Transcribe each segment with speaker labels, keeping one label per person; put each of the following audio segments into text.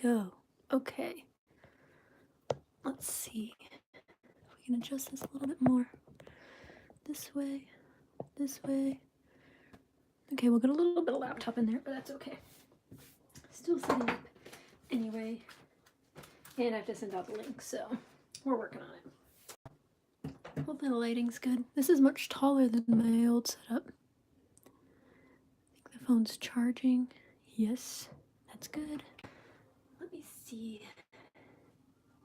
Speaker 1: go. Okay. Let's see if we can adjust this a little bit more. This way, this way. Okay, we'll get a little bit of laptop in there, but that's okay. Still setting up anyway. And I have to send out the link, so we're working on it. Hopefully the lighting's good. This is much taller than my old setup. I think the phone's charging. Yes, that's good. Let me see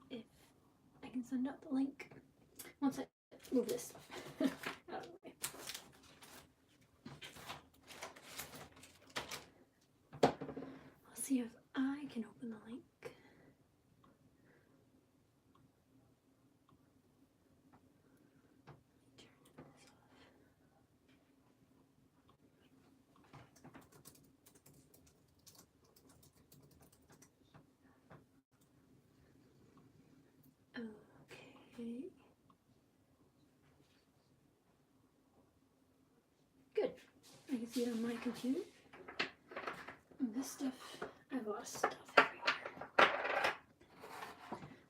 Speaker 1: if I can send out the link once I move this stuff out of the way. I'll see if I can open the link. Okay. Good. I can see it on my computer. And this stuff, I have a lot of stuff everywhere.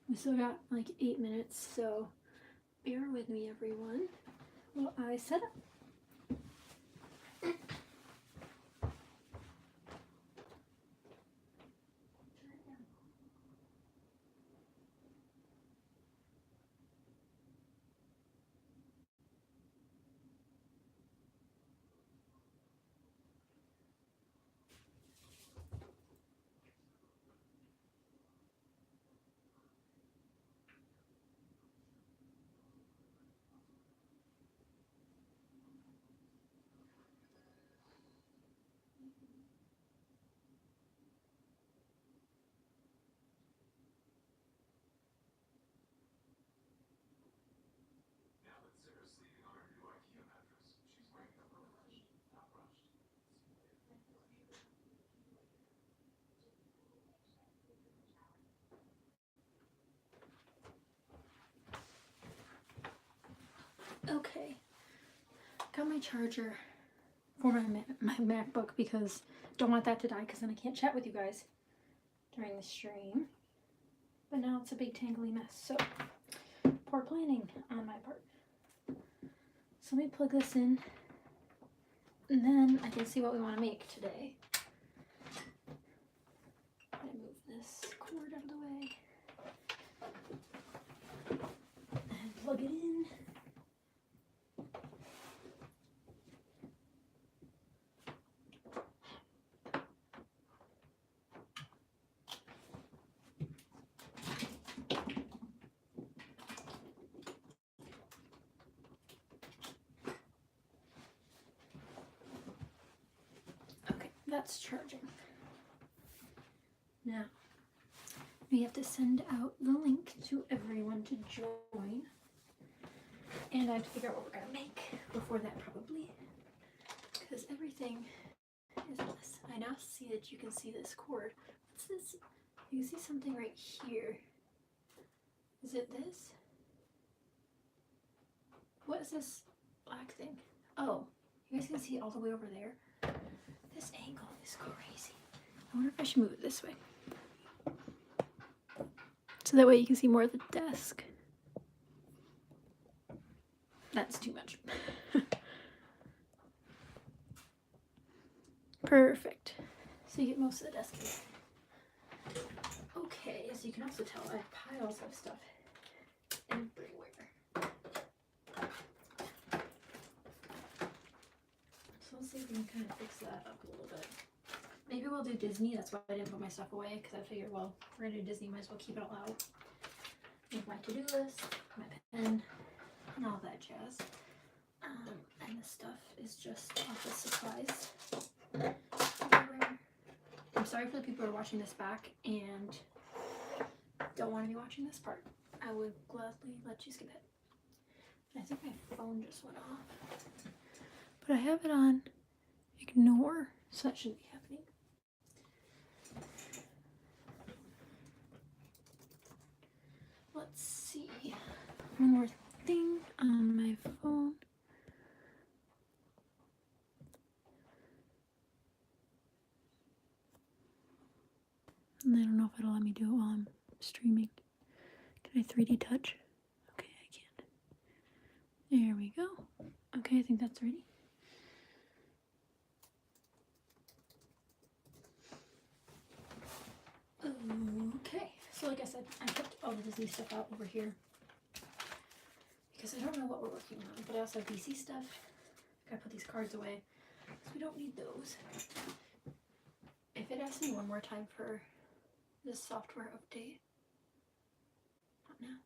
Speaker 1: We still got like 8 minutes, so bear with me, everyone, while I set up. Okay, got my charger for my MacBook because don't want that to die because then I can't chat with you guys during the stream. But now it's a big tangly mess, so poor planning on my part. So let me plug this in and then I can see what we want to make today. I'm gonna move this cord out of the way and plug it in. That's charging. Now, we have to send out the link to everyone to join. And I have to figure out what we're going to make before that probably. Because everything is this. I now see that you can see this cord. What's this? You can see something right here. Is it this? What is this black thing? Oh, you guys can see it all the way over there. This angle is crazy. I wonder if I should move it this way. So that way you can see more of the desk. That's too much. Perfect. So you get most of the desk here. Okay, as you can also tell, I have piles of stuff everywhere. So let's see if we can kind of fix that up a little bit. Maybe we'll do Disney. That's why I didn't put my stuff away, because I figured, well, we're going to do Disney, might as well keep it all out. Make my to-do list, my pen, and all that jazz. And this stuff is just office supplies. I'm sorry for the people who are watching this back and don't want to be watching this part. I would gladly let you skip it. I think my phone just went off. But I have it on ignore, so that shouldn't be happening. Let's see. One more thing on my phone. And I don't know if it'll it'll let me do it while I'm streaming. Can I 3D touch? Okay, I can. There we go. Okay, I think that's ready. Okay, so like I said, I kept all the Disney stuff out over here because I don't know what we're working on, but I also have DC stuff. Gotta put these cards away because we don't need those. If it asks me one more time for this software update, not now.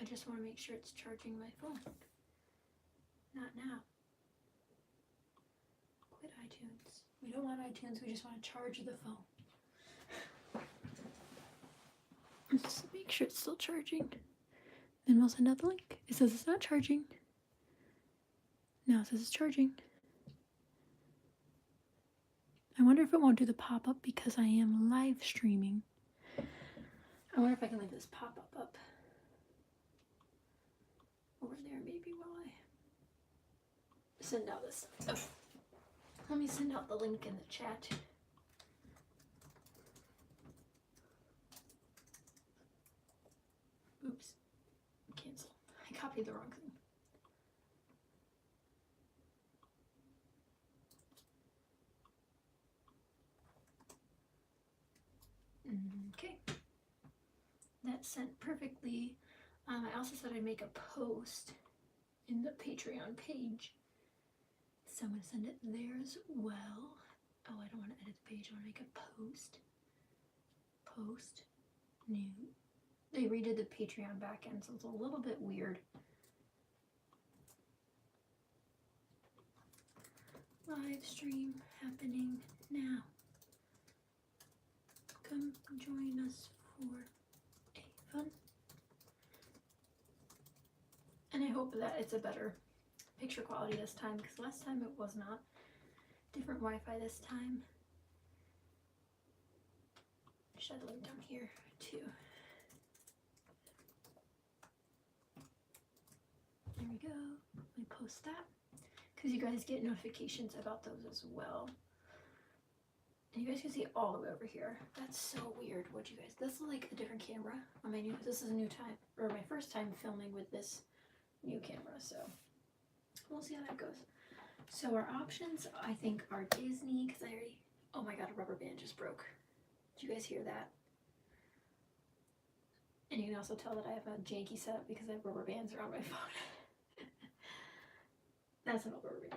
Speaker 1: I just want to make sure it's charging my phone. Not now. Quit iTunes. We don't want iTunes, we just want to charge the phone. Let's make sure it's still charging. Then we'll send out the link. It says it's not charging. Now it says it's charging. I wonder if it won't do the pop-up because I am live streaming. I wonder if I can leave this pop-up up over there maybe while I send out this. Oh. Let me send out the link in the chat. Oops. Cancel. I copied the wrong thing. Okay. That's sent perfectly. I also said I'd make a post in the Patreon page. So I'm going to send it there as well. Oh, I don't want to edit the page. I want to make a post. Post. New. They redid the Patreon backend, so it's a little bit weird. Live stream happening now. Come join us for a fun. And I hope that it's a better picture quality this time, because last time it was not. Different Wi-Fi this time. Should have link down here too. There we go. Let me post that because you guys get notifications about those as well. And you guys can see all the way over here. That's so weird. What you guys? This is like a different camera on my new. This is a new time, or my first time filming with this new camera. So we'll see how that goes. So our options, I think, are Disney because I already. Oh my god, a rubber band just broke. Did you guys hear that? And you can also tell that I have a janky setup because I have rubber bands around my phone. That's an old rubber band.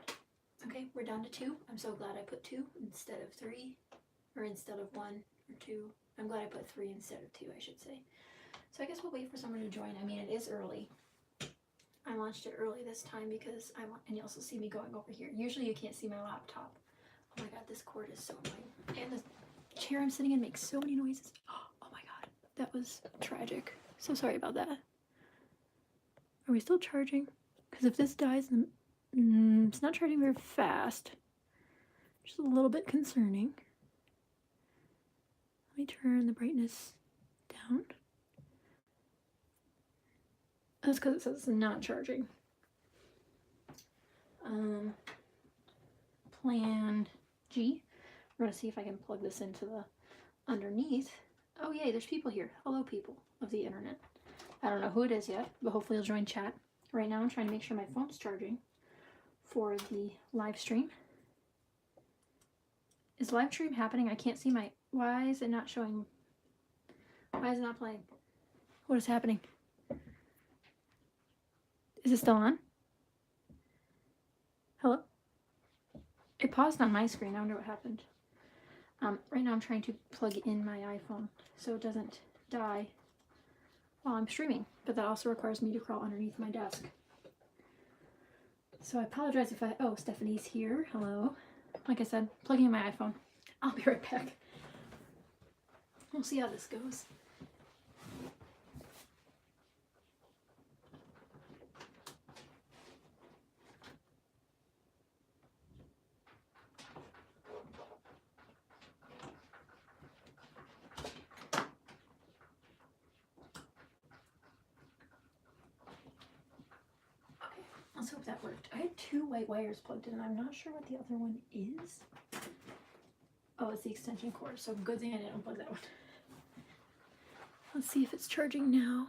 Speaker 1: Okay, we're down to 2. I'm so glad I put 2 instead of 3, or instead of 1 or 2. I'm glad I put 3 instead of 2, I should say. So I guess we'll wait for someone to join. I mean, it is early. I launched it early this time because I want, and you also see me going over here. Usually you can't see my laptop. Oh my god, this cord is so annoying. And the chair I'm sitting in makes so many noises. Oh my god, that was tragic. So sorry about that. Are we still charging? Because if this dies, then it's not charging very fast. Just a little bit concerning. Let me turn the brightness down. That's because it says it's not charging. Plan G. We're going to see if I can plug this into the underneath. Oh yay, there's people here. Hello people of the internet. I don't know who it is yet, but hopefully you'll join chat. Right now I'm trying to make sure my phone's charging for the live stream. Is live stream happening? I can't see my... Why is it not showing? Why is it not playing? What is happening? Is it still on? Hello? It paused on my screen. I wonder what happened. Right now I'm trying to plug in my iPhone so it doesn't die while I'm streaming, but that also requires me to crawl underneath my desk. So I apologize if I... Oh, Stephanie's here. Hello. Like I said, plugging in my iPhone. I'll be right back. We'll see how this goes. Let's hope that worked. I had 2 white wires plugged in. I'm not sure what the other one is. Oh, it's the extension cord. So good thing I didn't unplug that one. Let's see if it's charging now,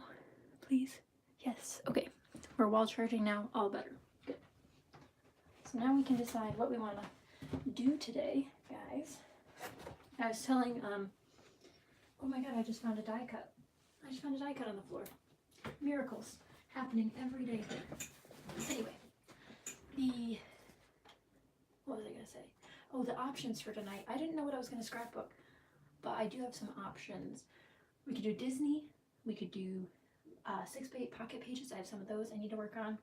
Speaker 1: please. Yes, okay. We're wall charging now, all better. Good. So now we can decide what we want to do today, guys. I was telling, oh my god, I just found a die cut. I just found a die cut on the floor. Miracles happening every day here. Anyway, what was I going to say? Oh, the options for tonight. I didn't know what I was going to scrapbook, but I do have some options. We could do Disney. We could do 6x8 pocket pages. I have some of those I need to work on.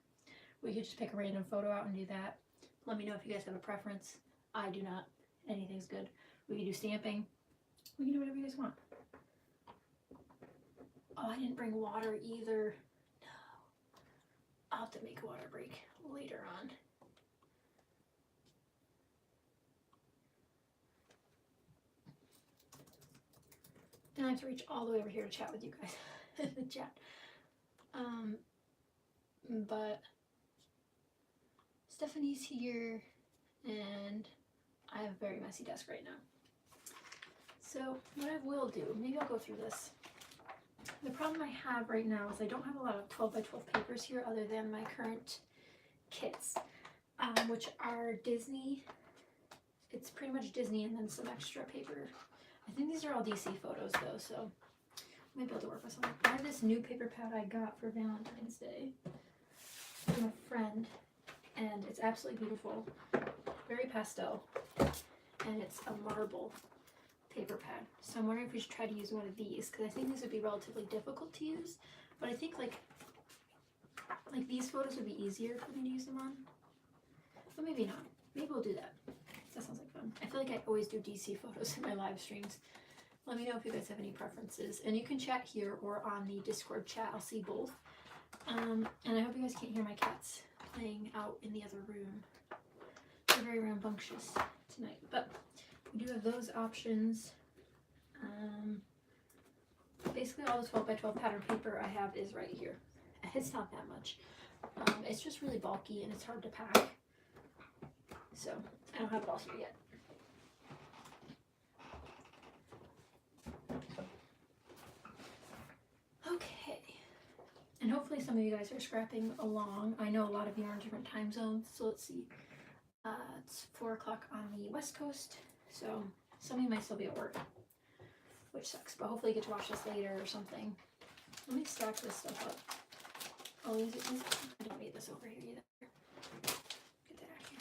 Speaker 1: We could just pick a random photo out and do that. Let me know if you guys have a preference. I do not. Anything's good. We could do stamping. We can do whatever you guys want. Oh, I didn't bring water either. No. I'll have to make a water break later on. And I have to reach all the way over here to chat with you guys in the chat. But Stephanie's here, and I have a very messy desk right now. So what I will do, maybe I'll go through this. The problem I have right now is I don't have a lot of 12x12 papers here other than my current kits, which are Disney. It's pretty much Disney and then some extra paper. I think these are all DC photos though, so I might be able to work with something. I have this new paper pad I got for Valentine's Day from a friend, and it's absolutely beautiful, very pastel, and it's a marble paper pad. So I'm wondering if we should try to use one of these, because I think these would be relatively difficult to use, but I think like these photos would be easier for me to use them on, but maybe not. Maybe we'll do that. That sounds like fun. I feel like I always do DC photos in my live streams. Let me know if you guys have any preferences. And you can chat here or on the Discord chat. I'll see both. And I hope you guys can't hear my cats playing out in the other room. They're very rambunctious tonight. But we do have those options. Basically all the 12x12 pattern paper I have is right here. It's not that much. It's just really bulky and it's hard to pack. So I don't have it all here yet. Okay, and hopefully some of you guys are scrapping along. I know a lot of you are in different time zones, so let's see. It's 4 o'clock on the West Coast, so some of you might still be at work, which sucks, but hopefully you get to watch this later or something. Let me stack this stuff up. Oh, I don't need this over here either. Get that out of here.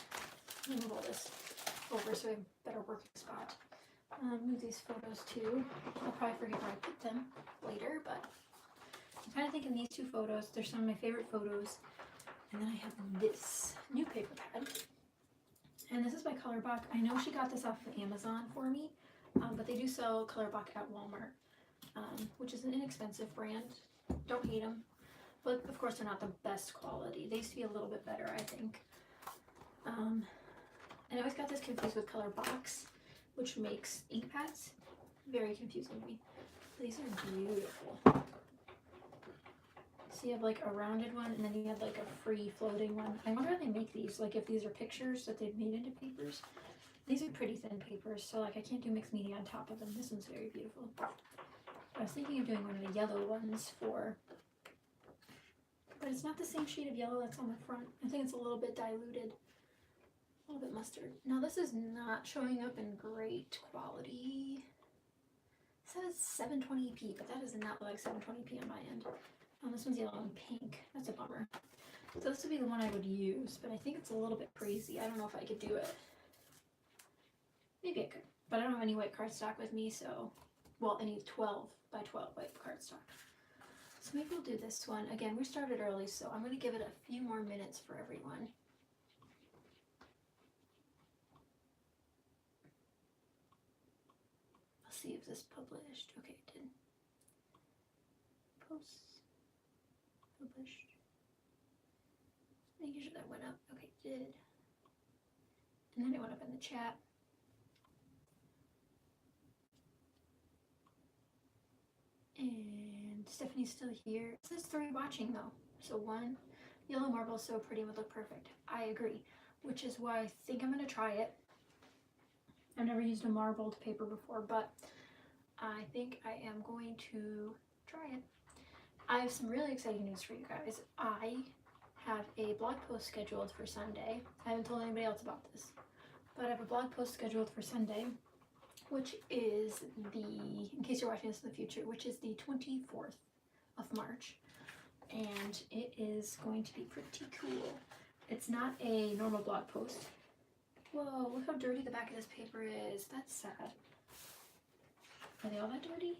Speaker 1: Let me move all this over so I have a better working spot. Move these photos too. I'll probably forget where I put them later, but I'm kind of thinking these two photos, they're some of my favorite photos. And then I have this new paper pad. And this is by Colorbach. I know she got this off of Amazon for me, but they do sell Colorbach at Walmart, which is an inexpensive brand. Don't hate them, but of course they're not the best quality. They used to be a little bit better, I think. And I always got this confused with Colorbach, which makes ink pads. Very confusing to me. These are beautiful. So you have like a rounded one, and then you have like a free floating one. I wonder how they make these, like if these are pictures that they've made into papers. These are pretty thin papers, so like I can't do mixed media on top of them. This one's very beautiful. I was thinking of doing one of the yellow ones for, but it's not the same shade of yellow that's on the front. I think it's a little bit diluted. A little bit mustard. Now this is not showing up in great quality. It says 720p, but that does not look like 720p on my end. This one's yellow and pink. That's a bummer. So this would be the one I would use, but I think it's a little bit crazy. I don't know if I could do it. Maybe I could, but I don't have any white cardstock with me, so, well, any 12 by 12 white cardstock. So maybe we'll do this one. Again, we started early, so I'm going to give it a few more minutes for everyone. I'll see if this published. Okay, it did. Post. Published. Making sure that went up. Okay, it did. And then it went up in the chat. And Stephanie's still here. It says 3 watching though. So 1. Yellow marble is so pretty and would look perfect. I agree. Which is why I think I'm going to try it. I've never used a marbled paper before, but I think I am going to try try it. I have some really exciting news for you guys. I have a blog post scheduled for Sunday. I haven't told anybody else about this, but I have a blog post scheduled for Sunday, which is in case you're watching this in the future, which is the 24th of March. And it is going to be pretty cool. It's not a normal blog post. Whoa, look how dirty the back of this paper is. That's sad. Are they all that dirty?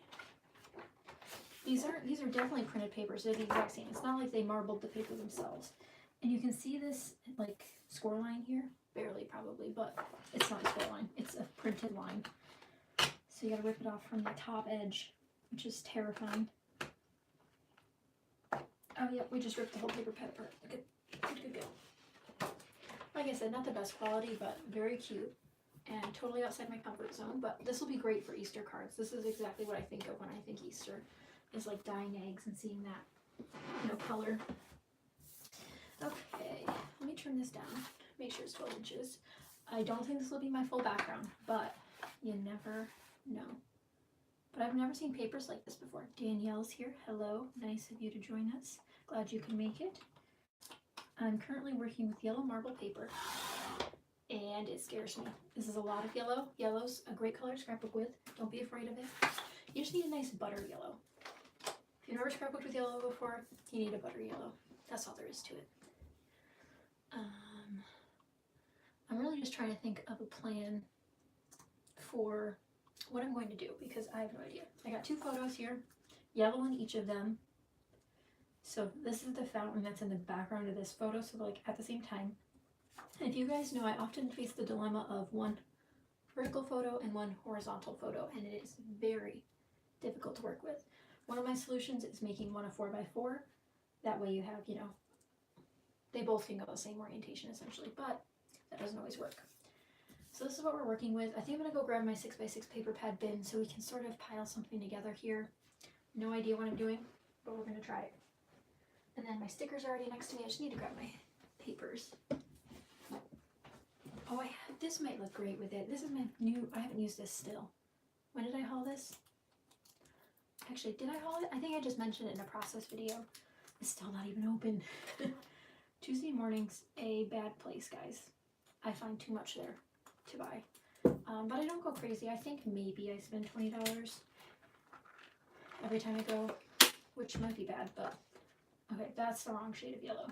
Speaker 1: These are definitely printed papers. They're the exact same. It's not like they marbled the paper themselves. And you can see this like score line here. Barely probably, but it's not a score line. It's a printed line. So you gotta rip it off from the top edge, which is terrifying. Oh yeah, we just ripped the whole paper pad apart. Good. Like I said, not the best quality, but very cute and totally outside my comfort zone. But this will be great for Easter cards. This is exactly what I think of when I think Easter, is like dyeing eggs and seeing that, color. Okay, let me turn this down. Make sure it's 12 inches. I don't think this will be my full background, but you never know. But I've never seen papers like this before. Danielle's here. Hello. Nice of you to join us. Glad you can make it. I'm currently working with yellow marble paper, and it scares me. This is a lot of yellow. Yellow's a great color to scrapbook with. Don't be afraid of it. You just need a nice butter yellow. If you've never scrapbooked with yellow before, you need a butter yellow. That's all there is to it. I'm really just trying to think of a plan for what I'm going to do, because I have no idea. I got 2 photos here, yellow in each of them. So this is the fountain that's in the background of this photo, so they're like at the same time. And if you guys know, I often face the dilemma of one vertical photo and one horizontal photo, and it is very difficult to work with. One of my solutions is making one a 4x4. That way you have, they both can go the same orientation essentially, but that doesn't always work. So this is what we're working with. I think I'm gonna go grab my 6x6 paper pad bin so we can sort of pile something together here. No idea what I'm doing, but we're gonna try it. And then my sticker's already next to me. I just need to grab my papers. Oh, this might look great with it. This is my new, I haven't used this still. When did I haul this? Actually, did I haul it? I think I just mentioned it in a process video. It's still not even open. Tuesday morning's a bad place, guys. I find too much there to buy. But I don't go crazy. I think maybe I spend $20 every time I go, which might be bad, but okay, that's the wrong shade of yellow.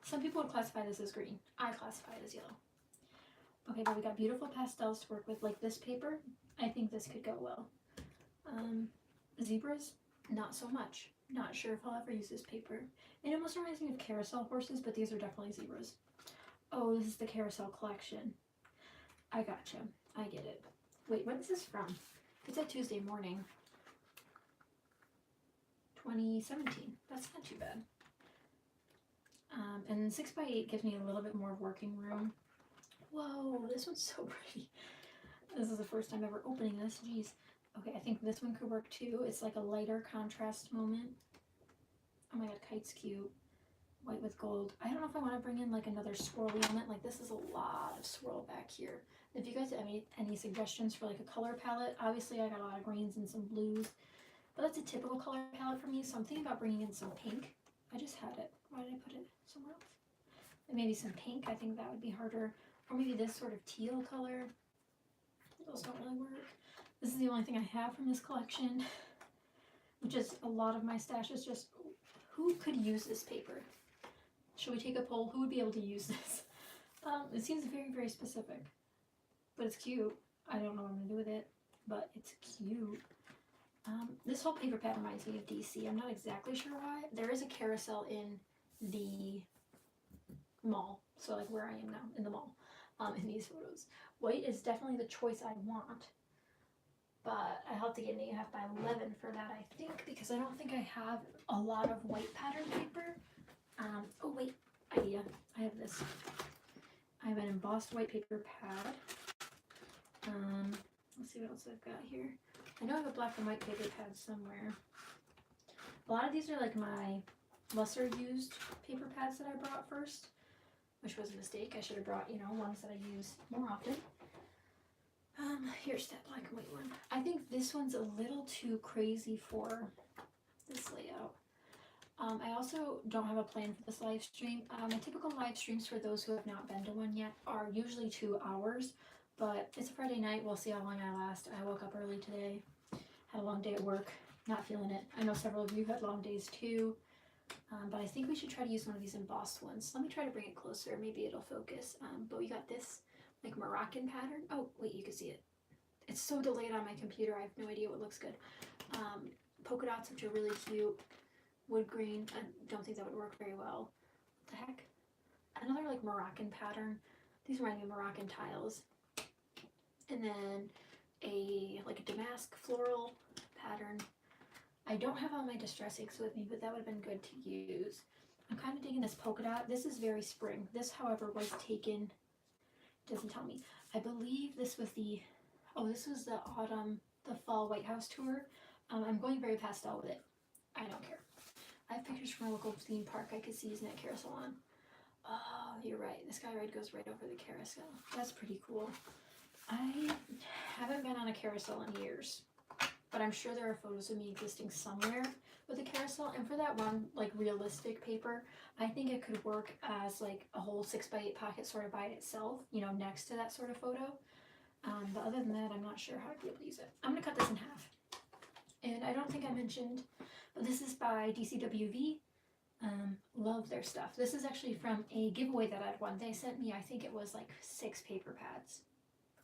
Speaker 1: Some people would classify this as green. I classify it as yellow. Okay, but we got beautiful pastels to work with, like this paper. I think this could go well. Zebras, not so much. Not sure if I'll ever use this paper. It almost reminds me of carousel horses, but these are definitely zebras. Oh, this is the carousel collection. I gotcha. I get it. Wait, when is this from? It's a Tuesday morning. 2017. That's not too bad. And 6x8 gives me a little bit more working room. Whoa, this one's so pretty. This is the first time ever opening this. Jeez. Okay, I think this one could work too. It's like a lighter contrast moment. Oh my god, kite's cute. White with gold. I don't know if I want to bring in like another swirly element. Like this is a lot of swirl back here. If you guys have any suggestions for like a color palette, obviously I got a lot of greens and some blues, but that's a typical color palette for me. So I'm thinking about bringing in some pink. I just had it. Why did I put it somewhere else? And maybe some pink. I think that would be harder. Or maybe this sort of teal color. Those don't really work. This is the only thing I have from this collection, which is a lot of my stash is just, who could use this paper? Should we take a poll? Who would be able to use this? It seems very, very specific, but it's cute. I don't know what I'm gonna do with it, but it's cute. This whole paper pad reminds me of DC. I'm not exactly sure why. There is a carousel in the mall, so like where I am now, in the mall, in these photos. White is definitely the choice I want, but I have to get an 8.5 by 11 for that, I think, because I don't think I have a lot of white pattern paper. Oh wait, idea. I have this. I have an embossed white paper pad. Let's see what else I've got here. I know I have a black and white paper pad somewhere. A lot of these are like my lesser used paper pads that I brought first, which was a mistake. I should have brought, ones that I use more often. Here's that black and white one. I think this one's a little too crazy for this lady. I also don't have a plan for this live stream. My typical live streams for those who have not been to one yet are usually 2 hours, but it's a Friday night. We'll see how long I last. I woke up early today, had a long day at work, not feeling it. I know several of you had long days too, but I think we should try to use one of these embossed ones. Let me try to bring it closer. Maybe it'll focus. But we got this like Moroccan pattern. Oh, wait, you can see it. It's so delayed on my computer. I have no idea what looks good. Polka dots, which are really cute. Wood green. I don't think that would work very well. What the heck? Another like Moroccan pattern. These remind me of Moroccan tiles. And then a damask floral pattern. I don't have all my distress inks with me, but that would have been good to use. I'm kind of digging this polka dot. This is very spring. This, however, was taken, doesn't tell me. I believe this was the, oh, this was the fall White House tour. I'm going very pastel with it. I don't care. I have pictures from a local theme park I could see using that carousel on. Oh, you're right. This guy ride goes right over the carousel. That's pretty cool. I haven't been on a carousel in years, but I'm sure there are photos of me existing somewhere with a carousel. And for that one, like realistic paper, I think it could work as like a whole 6x8 pocket sort of by itself, you know, next to that sort of photo. But other than that, I'm not sure how I'd be able to use it. I'm gonna cut this in half. And I don't think I mentioned, but this is by DCWV. Love their stuff. This is actually from a giveaway that I'd won. They sent me, I think it was like 6 paper pads.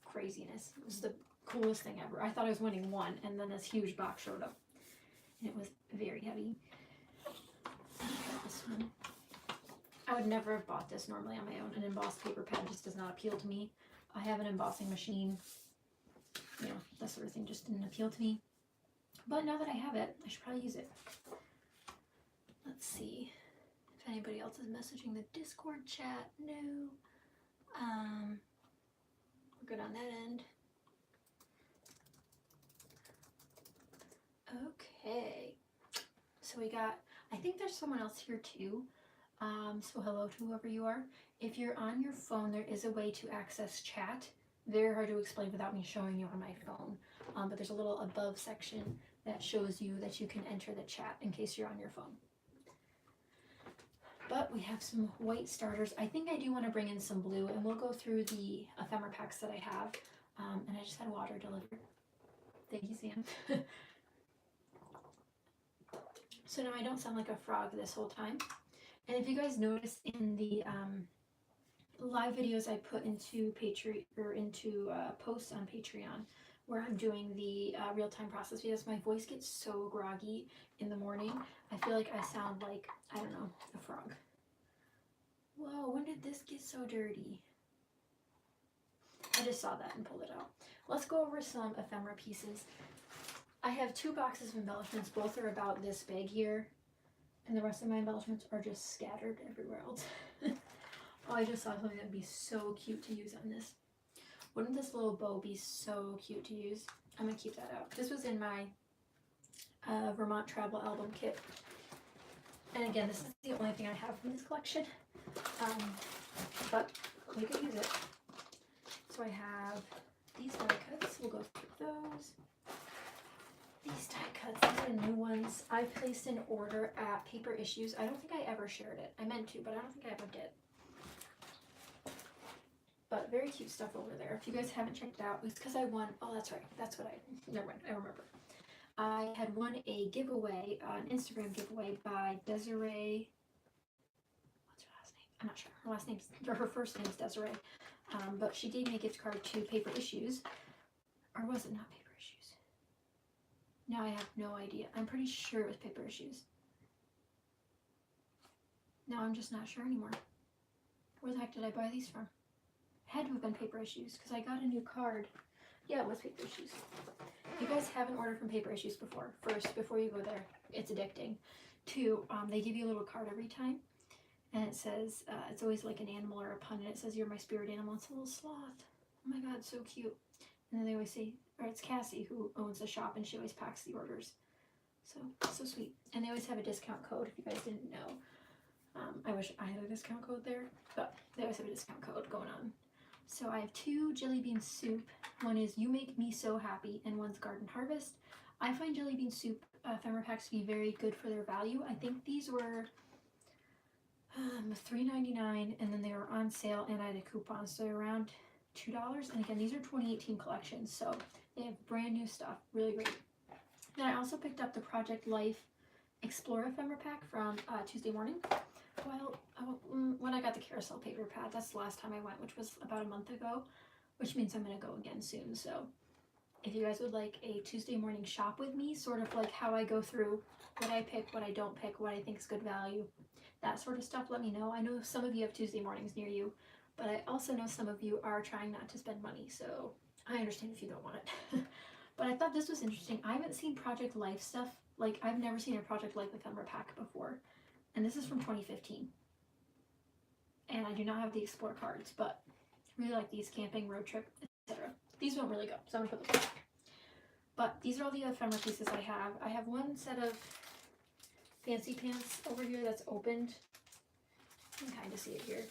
Speaker 1: Craziness. It was the coolest thing ever. I thought I was winning one, and then this huge box showed up. And it was very heavy. This one. I would never have bought this normally on my own. An embossed paper pad just does not appeal to me. I have an embossing machine. You know, that sort of thing just didn't appeal to me. But now that I have it, I should probably use it. Let's see if anybody else is messaging the Discord chat. No. We're good on that end. Okay. So we got, I think there's someone else here too. So hello to whoever you are. If you're on your phone, there is a way to access chat. Very hard to explain without me showing you on my phone. But there's a little above section that shows you that you can enter the chat in case you're on your phone. But we have some white starters. I think I do want to bring in some blue, and we'll go through the ephemera packs that I have. And I just had water delivered. Thank you, Sam. So now I don't sound like a frog this whole time. And if you guys notice in the live videos I put into Patreon or into posts on Patreon, where I'm doing the real-time process videos, my voice gets so groggy in the morning. I feel like I sound like, I don't know, a frog. Whoa, when did this get so dirty? I just saw that and pulled it out. Let's go over some ephemera pieces. I have 2 boxes of embellishments. Both are about this big here. And the rest of my embellishments are just scattered everywhere else. Oh, I just saw something that would be so cute to use on this. Wouldn't this little bow be so cute to use? I'm going to keep that out. This was in my Vermont travel album kit. And again, this is the only thing I have from this collection. But we could use it. So I have these die cuts. We'll go through those. These die cuts, these are new ones. I placed an order at Paper Issues. I don't think I ever shared it. I meant to, but I don't think I ever did. But very cute stuff over there. If you guys haven't checked it out, it's because I won. Oh, that's right. That's what never mind. I remember. I had won a giveaway, an Instagram giveaway by Desiree. What's her last name? I'm not sure. Her last name's, or her first name's Desiree. But she gave me a gift card to Paper Issues. Or was it not Paper Issues? Now I have no idea. I'm pretty sure it was Paper Issues. Now I'm just not sure anymore. Where the heck did I buy these from? Had to have been Paper Issues because I got a new card. Yeah, it was Paper Issues. If you guys haven't ordered from Paper Issues before, first, before you go there, it's addicting. 2, they give you a little card every time, and it says, it's always like an animal or a pun, and it says, "You're my spirit animal." It's a little sloth. Oh my god, so cute. And then they always say, or it's Cassie who owns the shop, and she always packs the orders. So sweet. And they always have a discount code if you guys didn't know. I wish I had a discount code there, but they always have a discount code going on. So I have 2 jelly bean soup. One is You Make Me So Happy, and one's Garden Harvest. I find jelly bean soup ephemera packs to be very good for their value. I think these were $3.99, and then they were on sale, and I had a coupon, so around $2. And again, these are 2018 collections, so they have brand new stuff, really great. Then I also picked up the Project Life Explore ephemera pack from Tuesday morning. Well, when I got the carousel paper pad, that's the last time I went, which was about a month ago, which means I'm going to go again soon. So if you guys would like a Tuesday morning shop with me, sort of like how I go through what I pick, what I don't pick, what I think is good value, that sort of stuff, let me know. I know some of you have Tuesday mornings near you, but I also know some of you are trying not to spend money, so I understand if you don't want it. But I thought this was interesting. I haven't seen Project Life stuff. Like, I've never seen a Project Life ephemera pack before. And this is from 2015. And I do not have the Explore cards, but I really like these, camping, road trip, etc. These won't really go, so I'm going to put those back. But these are all the ephemera pieces I have. I have one set of fancy pants over here that's opened. You can kind of see it here.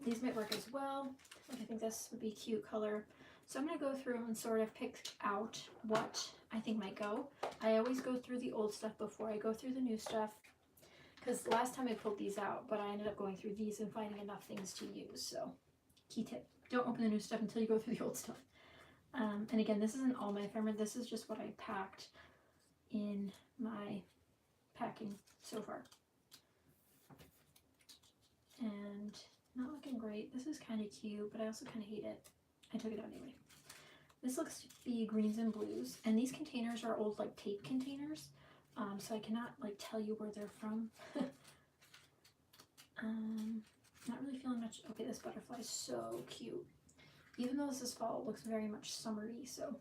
Speaker 1: These might work as well. Like, I think this would be a cute color. So I'm going to go through and sort of pick out what I think might go. I always go through the old stuff before I go through the new stuff. Because last time I pulled these out, but I ended up going through these and finding enough things to use. So, key tip. Don't open the new stuff until you go through the old stuff. And again, this isn't all my ephemera. This is just what I packed in my packing so far. And not looking great. This is kind of cute, but I also kind of hate it. I took it out anyway. This looks to be greens and blues, and these containers are old like tape containers, so I cannot like tell you where they're from. Not really feeling much. Okay, this butterfly is so cute. Even though this is fall, it looks very much summery, so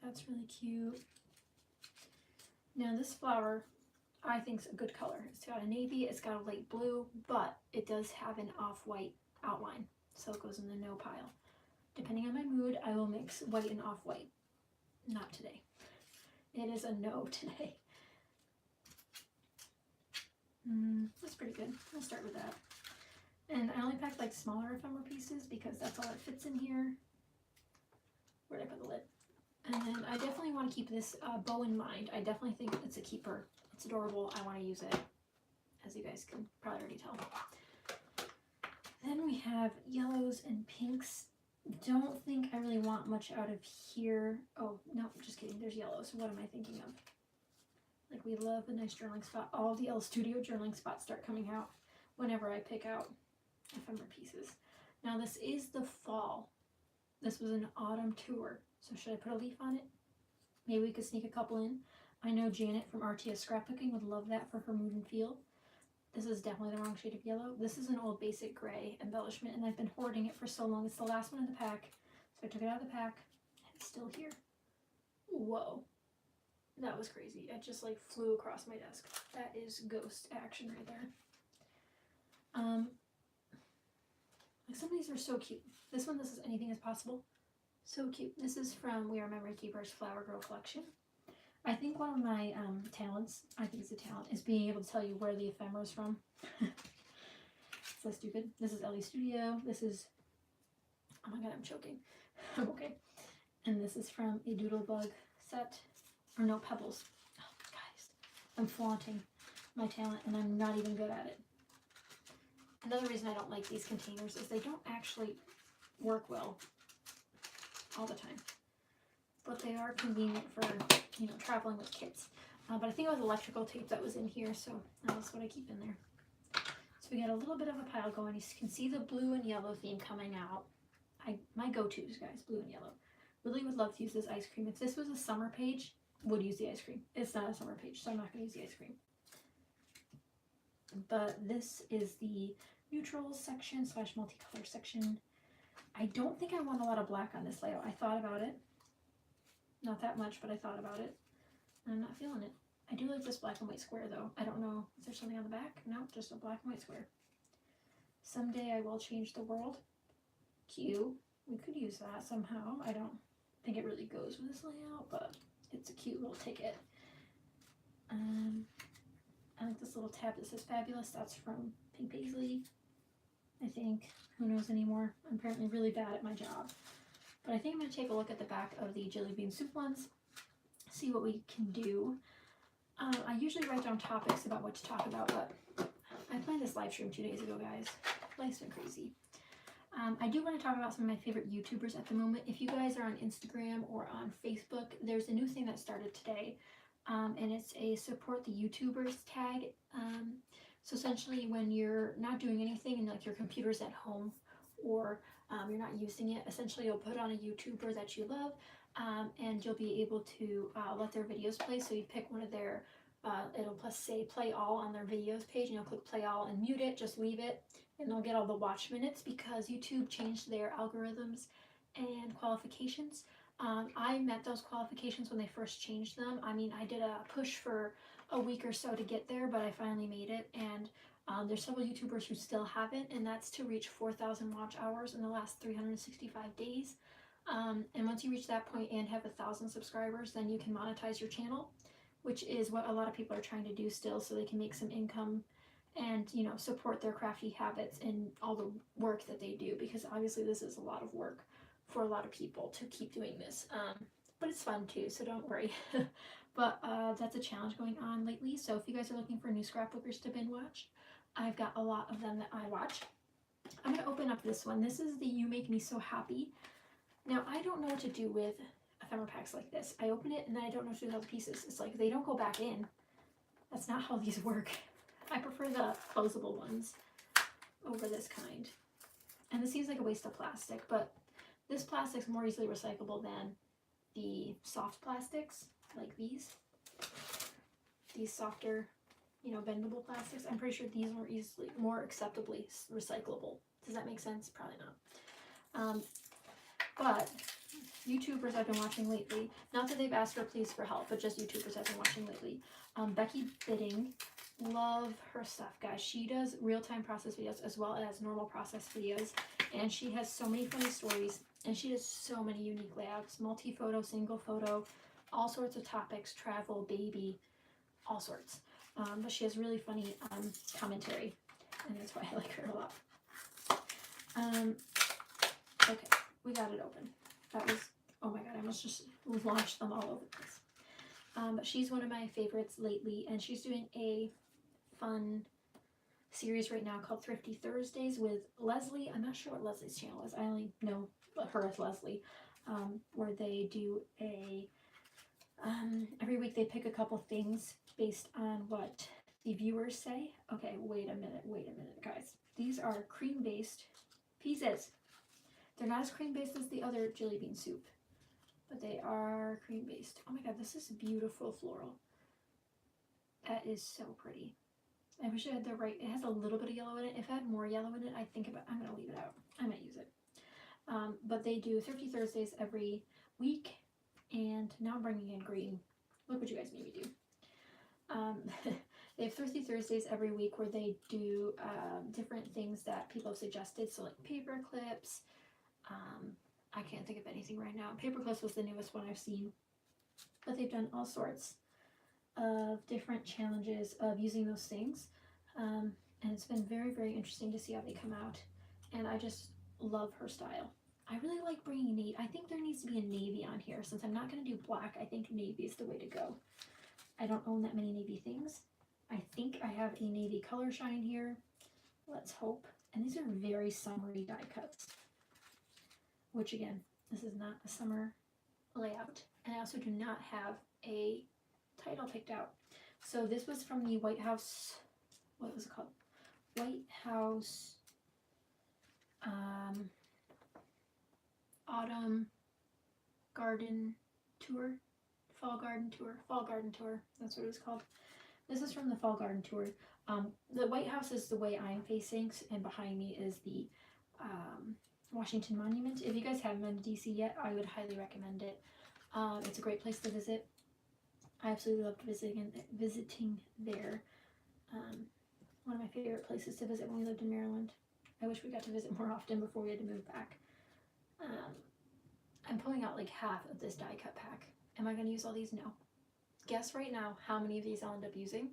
Speaker 1: that's really cute. Now this flower, I think is a good color. It's got a navy, it's got a light blue, but it does have an off-white outline, so it goes in the no pile. Depending on my mood, I will mix white and off-white. Not today. It is a no today. That's pretty good. I'll start with that. And I only packed like smaller ephemera pieces because that's all that fits in here. Where'd I put the lid? And then I definitely want to keep this bow in mind. I definitely think it's a keeper. It's adorable. I want to use it, as you guys can probably already tell. Then we have yellows and pinks. Don't think I really want much out of here. Oh, no, just kidding. There's yellows. What am I thinking of? Like, we love a nice journaling spot. All the L Studio journaling spots start coming out whenever I pick out ephemera pieces. Now, this is the fall. This was an autumn tour. So should I put a leaf on it? Maybe we could sneak a couple in. I know Janet from RTS Scrapbooking would love that for her mood and feel. This is definitely the wrong shade of yellow. This is an old basic gray embellishment, and I've been hoarding it for so long. It's the last one in the pack. So I took it out of the pack. It's still here. Whoa. That was crazy. It just like flew across my desk. That is ghost action right there. Like, some of these are so cute. This one, this is Anything is Possible. So cute. This is from We Are Memory Keepers Flower Girl Collection. I think one of my talents, I think it's a talent, is being able to tell you where the ephemera is from. So stupid. This is L Studio. This is, oh my god, I'm choking. Okay. And this is from a Doodlebug set. Or no, Pebbles. Oh, guys. I'm flaunting my talent, and I'm not even good at it. Another reason I don't like these containers is they don't actually work well all the time. But they are convenient for, you know, traveling with kids. But I think it was electrical tape that was in here, so that's what I keep in there. So we got a little bit of a pile going. You can see the blue and yellow theme coming out. My go-tos, guys, blue and yellow. Really would love to use this ice cream. If this was a summer page, would use the ice cream. It's not a summer page, so I'm not going to use the ice cream. But this is the neutrals section / multicolor section. I don't think I want a lot of black on this layout. I thought about it. Not that much, but I thought about it. I'm not feeling it. I do like this black and white square, though. I don't know. Is there something on the back? No, just a black and white square. Someday I will change the world. Cute. We could use that somehow. I don't think it really goes with this layout, but it's a cute little ticket. I like this little tab that says Fabulous. That's from Pink Paisley, I think. Who knows anymore? I'm apparently really bad at my job. But I think I'm going to take a look at the back of the Jelly Bean Soup ones. see what we can do. I usually write down topics about what to talk about, but I planned this live stream 2 days ago, guys. Life's been crazy. I do want to talk about some of my favorite YouTubers at the moment. If you guys are on Instagram or on Facebook, there's a new thing that started today, and it's a support the YouTubers tag. So essentially, when you're not doing anything and like your computer's at home or you're not using it, essentially you'll put on a YouTuber that you love, and you'll be able to let their videos play. So you pick one of their, it'll say play all on their videos page, and you'll click play all and mute it, just leave it, and they'll get all the watch minutes because YouTube changed their algorithms and qualifications. I met those qualifications when they first changed them. I mean, I did a push for a week or so to get there, but I finally made it, and there's several YouTubers who still haven't, and that's to reach 4,000 watch hours in the last 365 days. And once you reach that point and have 1,000 subscribers, then you can monetize your channel, which is what a lot of people are trying to do still, so they can make some income and, you know, support their crafty habits and all the work that they do, because obviously this is a lot of work for a lot of people to keep doing this. But it's fun too, so don't worry. But that's a challenge going on lately. So if you guys are looking for new scrapbookers to binge watch, I've got a lot of them that I watch. I'm going to open up this one. This is the You Make Me So Happy. Now, I don't know what to do with ephemera packs like this. I open it and then I don't know what to do with all the pieces. It's like they don't go back in. That's not how these work. I prefer the closable ones over this kind. And this seems like a waste of plastic, but this plastic's more easily recyclable than the soft plastics like these. These softer, you know, bendable plastics. I'm pretty sure these are more acceptably recyclable. Does that make sense? Probably not. But YouTubers I've been watching lately, not that they've asked for pleas for help, but just YouTubers I've been watching lately. Becky Bidding, love her stuff, guys. She does real-time process videos as well as normal process videos, and she has so many funny stories, and she does so many unique layouts, multi-photo, single photo, all sorts of topics, travel, baby, all sorts. But she has really funny commentary, and that's why I like her a lot. Okay, we got it open. That was, oh my god, I almost just launched them all over the place. But she's one of my favorites lately, and she's doing a fun series right now called Thrifty Thursdays with Leslie. I'm not sure what Leslie's channel is. I only know her as Leslie, where they do a, every week they pick a couple things based on what the viewers say. Okay, wait a minute, guys. These are cream-based pieces. They're not as cream-based as the other jelly bean soup, but they are cream-based. Oh my god, this is beautiful floral. That is so pretty. I wish I had the right, it has a little bit of yellow in it. If I had more yellow in it, I'm going to leave it out. I might use it. But they do Thrifty Thursdays every week, and now I'm bringing in green. Look what you guys made me do. They have Thrifty Thursdays every week where they do different things that people have suggested. So like paper clips. I can't think of anything right now. Paper clips was the newest one I've seen. But they've done all sorts of different challenges of using those things. And it's been very, very interesting to see how they come out. And I just love her style. I really like bringing navy. I think there needs to be a navy on here. Since I'm not going to do black, I think navy is the way to go. I don't own that many navy things. I think I have a navy color shine here. Let's hope. And these are very summery die cuts. Which again, this is not a summer layout. And I also do not have a title picked out. So this was from the White House, what was it called? White House Autumn Garden Tour. Fall Garden Tour. That's what it was called. This is from the Fall Garden Tour. The White House is the way I'm facing, and behind me is the Washington Monument. If you guys haven't been to DC yet, I would highly recommend it. It's a great place to visit. I absolutely loved visiting there. One of my favorite places to visit when we lived in Maryland. I wish we got to visit more often before we had to move back. I'm pulling out like half of this die cut pack. Am I going to use all these? No. Guess right now how many of these I'll end up using.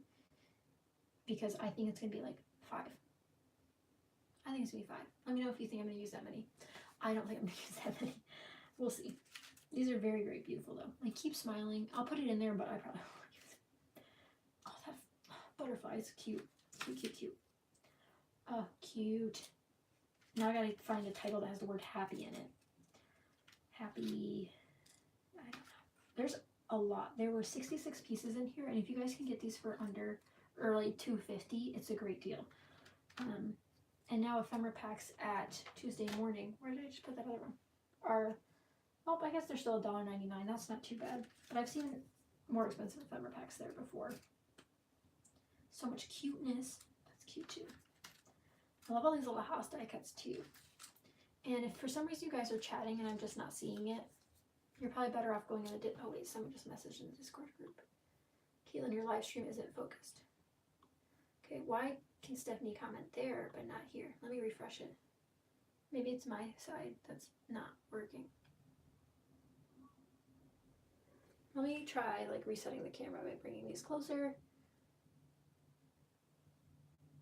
Speaker 1: Because I think it's going to be like 5. I think it's going to be 5. Let me know if you think I'm going to use that many. I don't think I'm going to use that many. We'll see. These are very, very beautiful though. Like, keep smiling. I'll put it in there, but I probably won't use it. Oh, that butterfly is cute. Cute, cute, cute. Oh, cute. Now I gotta find a title that has the word happy in it. Happy, I don't know. There's a lot. There were 66 pieces in here, and if you guys can get these for under, or like $2.50, it's a great deal. And now ephemera packs at Tuesday morning. Where did I just put that other one? Are, oh, I guess they're still $1.99. That's not too bad. But I've seen more expensive ephemera packs there before. So much cuteness. That's cute too. I love all these little house die cuts too. And if for some reason you guys are chatting and I'm just not seeing it, you're probably better off going in the oh wait, someone just messaged in the Discord group. Caitlin, your live stream isn't focused. Okay, why can Stephanie comment there but not here? Let me refresh it. Maybe it's my side that's not working. Let me try like resetting the camera by bringing these closer.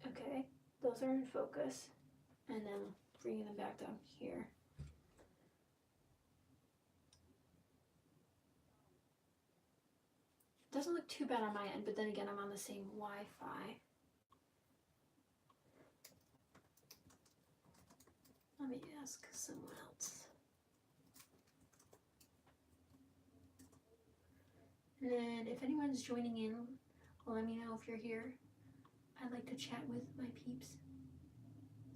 Speaker 1: Okay, those are in focus. And then bringing them back down here. Doesn't look too bad on my end, but then again, I'm on the same Wi-Fi. Let me ask someone else. And then if anyone's joining in, let me know if you're here. I'd like to chat with my peeps.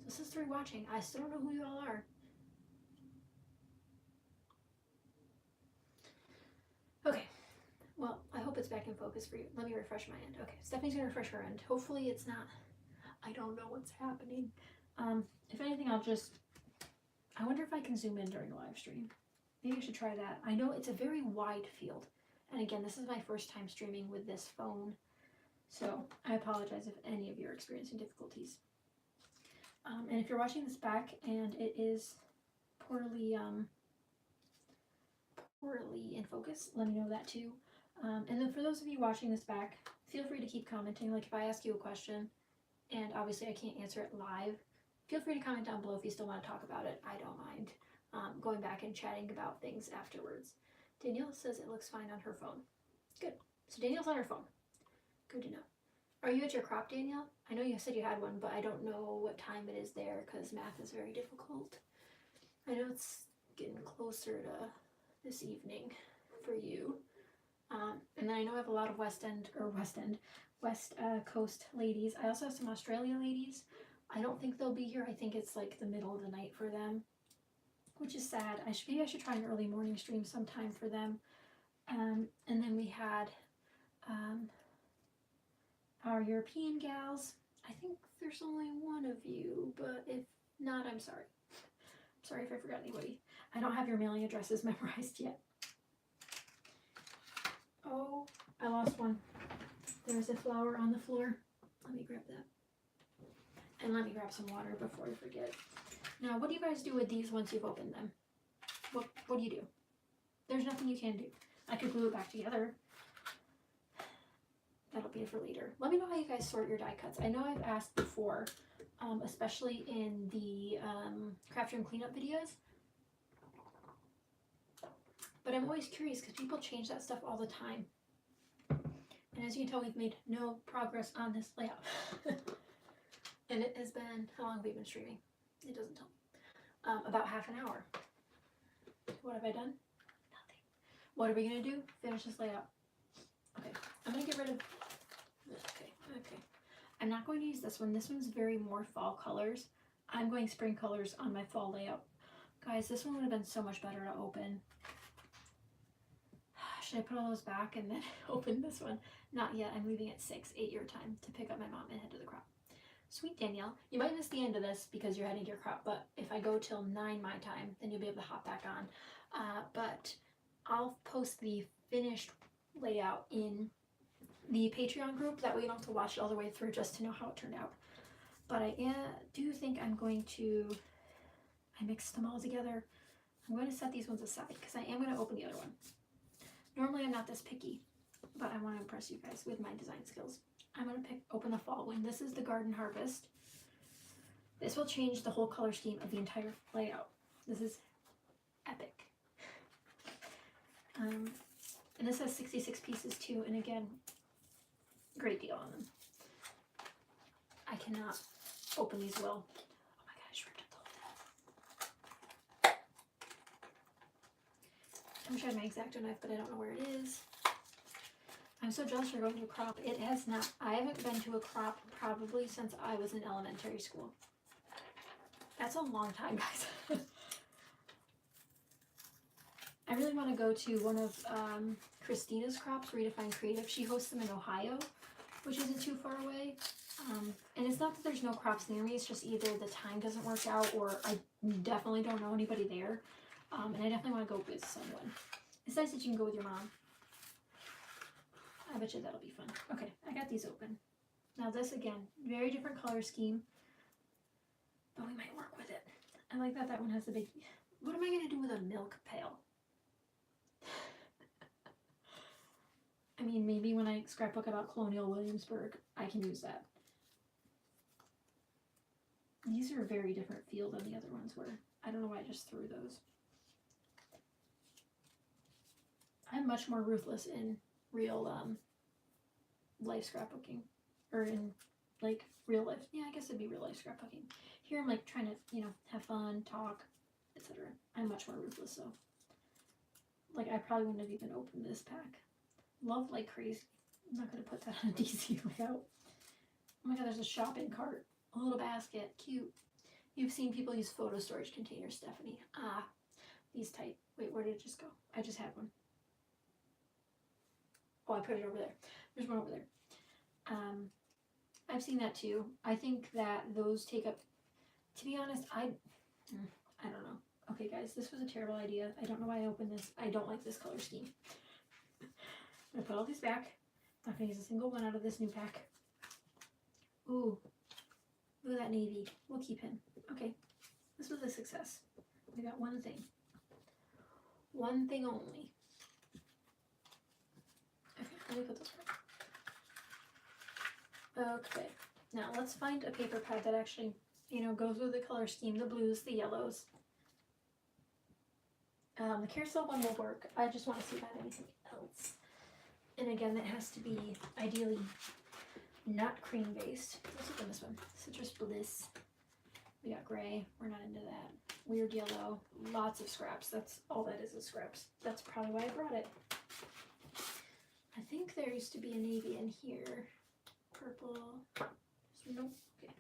Speaker 1: So sister watching, I still don't know who you all are. Okay, well, I hope it's back in focus for you. Let me refresh my end. Okay, Stephanie's gonna refresh her end. Hopefully it's not, I don't know what's happening. If anything, I wonder if I can zoom in during the live stream. Maybe I should try that. I know it's a very wide field. And again, this is my first time streaming with this phone. So I apologize if any of you are experiencing difficulties. And if you're watching this back and it is poorly in focus, let me know that too. And then for those of you watching this back, feel free to keep commenting. Like if I ask you a question and obviously I can't answer it live, feel free to comment down below if you still want to talk about it. I don't mind going back and chatting about things afterwards. Danielle says it looks fine on her phone. Good. So Danielle's on her phone. Good to know. Are you at your crop, Danielle? I know you said you had one, but I don't know what time it is there because math is very difficult. I know it's getting closer to this evening for you. And then I know I have a lot of West Coast ladies. I also have some Australia ladies. I don't think they'll be here. I think it's like the middle of the night for them, which is sad. Maybe I should try an early morning stream sometime for them. And then we had our European gals. I think there's only one of you, but if not, I'm sorry. Sorry if I forgot anybody. I don't have your mailing addresses memorized yet. Oh, I lost one. There's a flower on the floor. Let me grab that. And let me grab some water before I forget. Now, what do you guys do with these once you've opened them? What do you do? There's nothing you can do. I could glue it back together. That'll be for later. Let me know how you guys sort your die cuts. I know I've asked before, especially in the craft room cleanup videos. But I'm always curious because people change that stuff all the time. And as you can tell, we've made no progress on this layout. And it has been, how long have we been streaming? It doesn't tell me. About half an hour. What have I done? Nothing. What are we going to do? Finish this layout. Okay, I'm going to get rid of this. Okay. I'm not going to use this one. This one's very more fall colors. I'm going spring colors on my fall layout. Guys, this one would have been so much better to open. Should I put all those back and then open this one? Not yet. I'm leaving at 8 your time to pick up my mom and head to the crop. Sweet Danielle, you might miss the end of this because you're heading to your crop, but if I go till 9 my time, then you'll be able to hop back on. But I'll post the finished layout in the Patreon group. That way you don't have to watch it all the way through just to know how it turned out. But I do think I'm going to, I mixed them all together. I'm going to set these ones aside because I am going to open the other one. Normally I'm not this picky, but I want to impress you guys with my design skills. I'm going to open the fall one. This is the Garden Harvest. This will change the whole color scheme of the entire layout. This is epic. And this has 66 pieces too, and again, great deal on them. I cannot open these well. Oh my god, I shrinked it. I wish I had my X-Acto knife, but I don't know where it is. I'm so jealous you're going to a crop. It has not. I haven't been to a crop probably since I was in elementary school. That's a long time, guys. I really want to go to one of Christina's crops, Redefine Creative. She hosts them in Ohio, which isn't too far away. And it's not that there's no crops near me, it's just either the time doesn't work out or I definitely don't know anybody there. And I definitely want to go with someone. It's nice that you can go with your mom. I bet you that'll be fun. Okay, I got these open. Now this, again, very different color scheme, but we might work with it. I like that that one has a big... What am I going to do with a milk pail? I mean, maybe when I scrapbook about Colonial Williamsburg, I can use that. These are a very different feel than the other ones were. I don't know why I just threw those. I'm much more ruthless in real life scrapbooking. Or in, like, real life. Yeah, I guess it'd be real life scrapbooking. Here I'm, like, trying to, you know, have fun, talk, etc. I'm much more ruthless, so. Like, I probably wouldn't have even opened this pack. Love like crazy. I'm not going to put that on a DC layout. Oh my god, there's a shopping cart. A little basket. Cute. You've seen people use photo storage containers, Stephanie. Ah, these type. Wait, where did it just go? I just had one. Oh, I put it over there. There's one over there. I've seen that too. I think that those take up, to be honest, I don't know. Okay guys, this was a terrible idea. I don't know why I opened this. I don't like this color scheme. I'm gonna put all these back. I'm not gonna use a single one out of this new pack. Ooh, look at that navy. We'll keep him. Okay, this was a success. We got one thing. One thing only. Okay, let me put this back. Okay, now let's find a paper pad that actually, you know, goes with the color scheme, the blues, the yellows. The carousel one will work. I just want to see if I have anything else. And again, that has to be ideally not cream based. Let's open this one. Citrus Bliss. We got gray. We're not into that. Weird yellow. Lots of scraps. That's all that is scraps. That's probably why I brought it. I think there used to be a navy in here. Purple. Nope. Okay.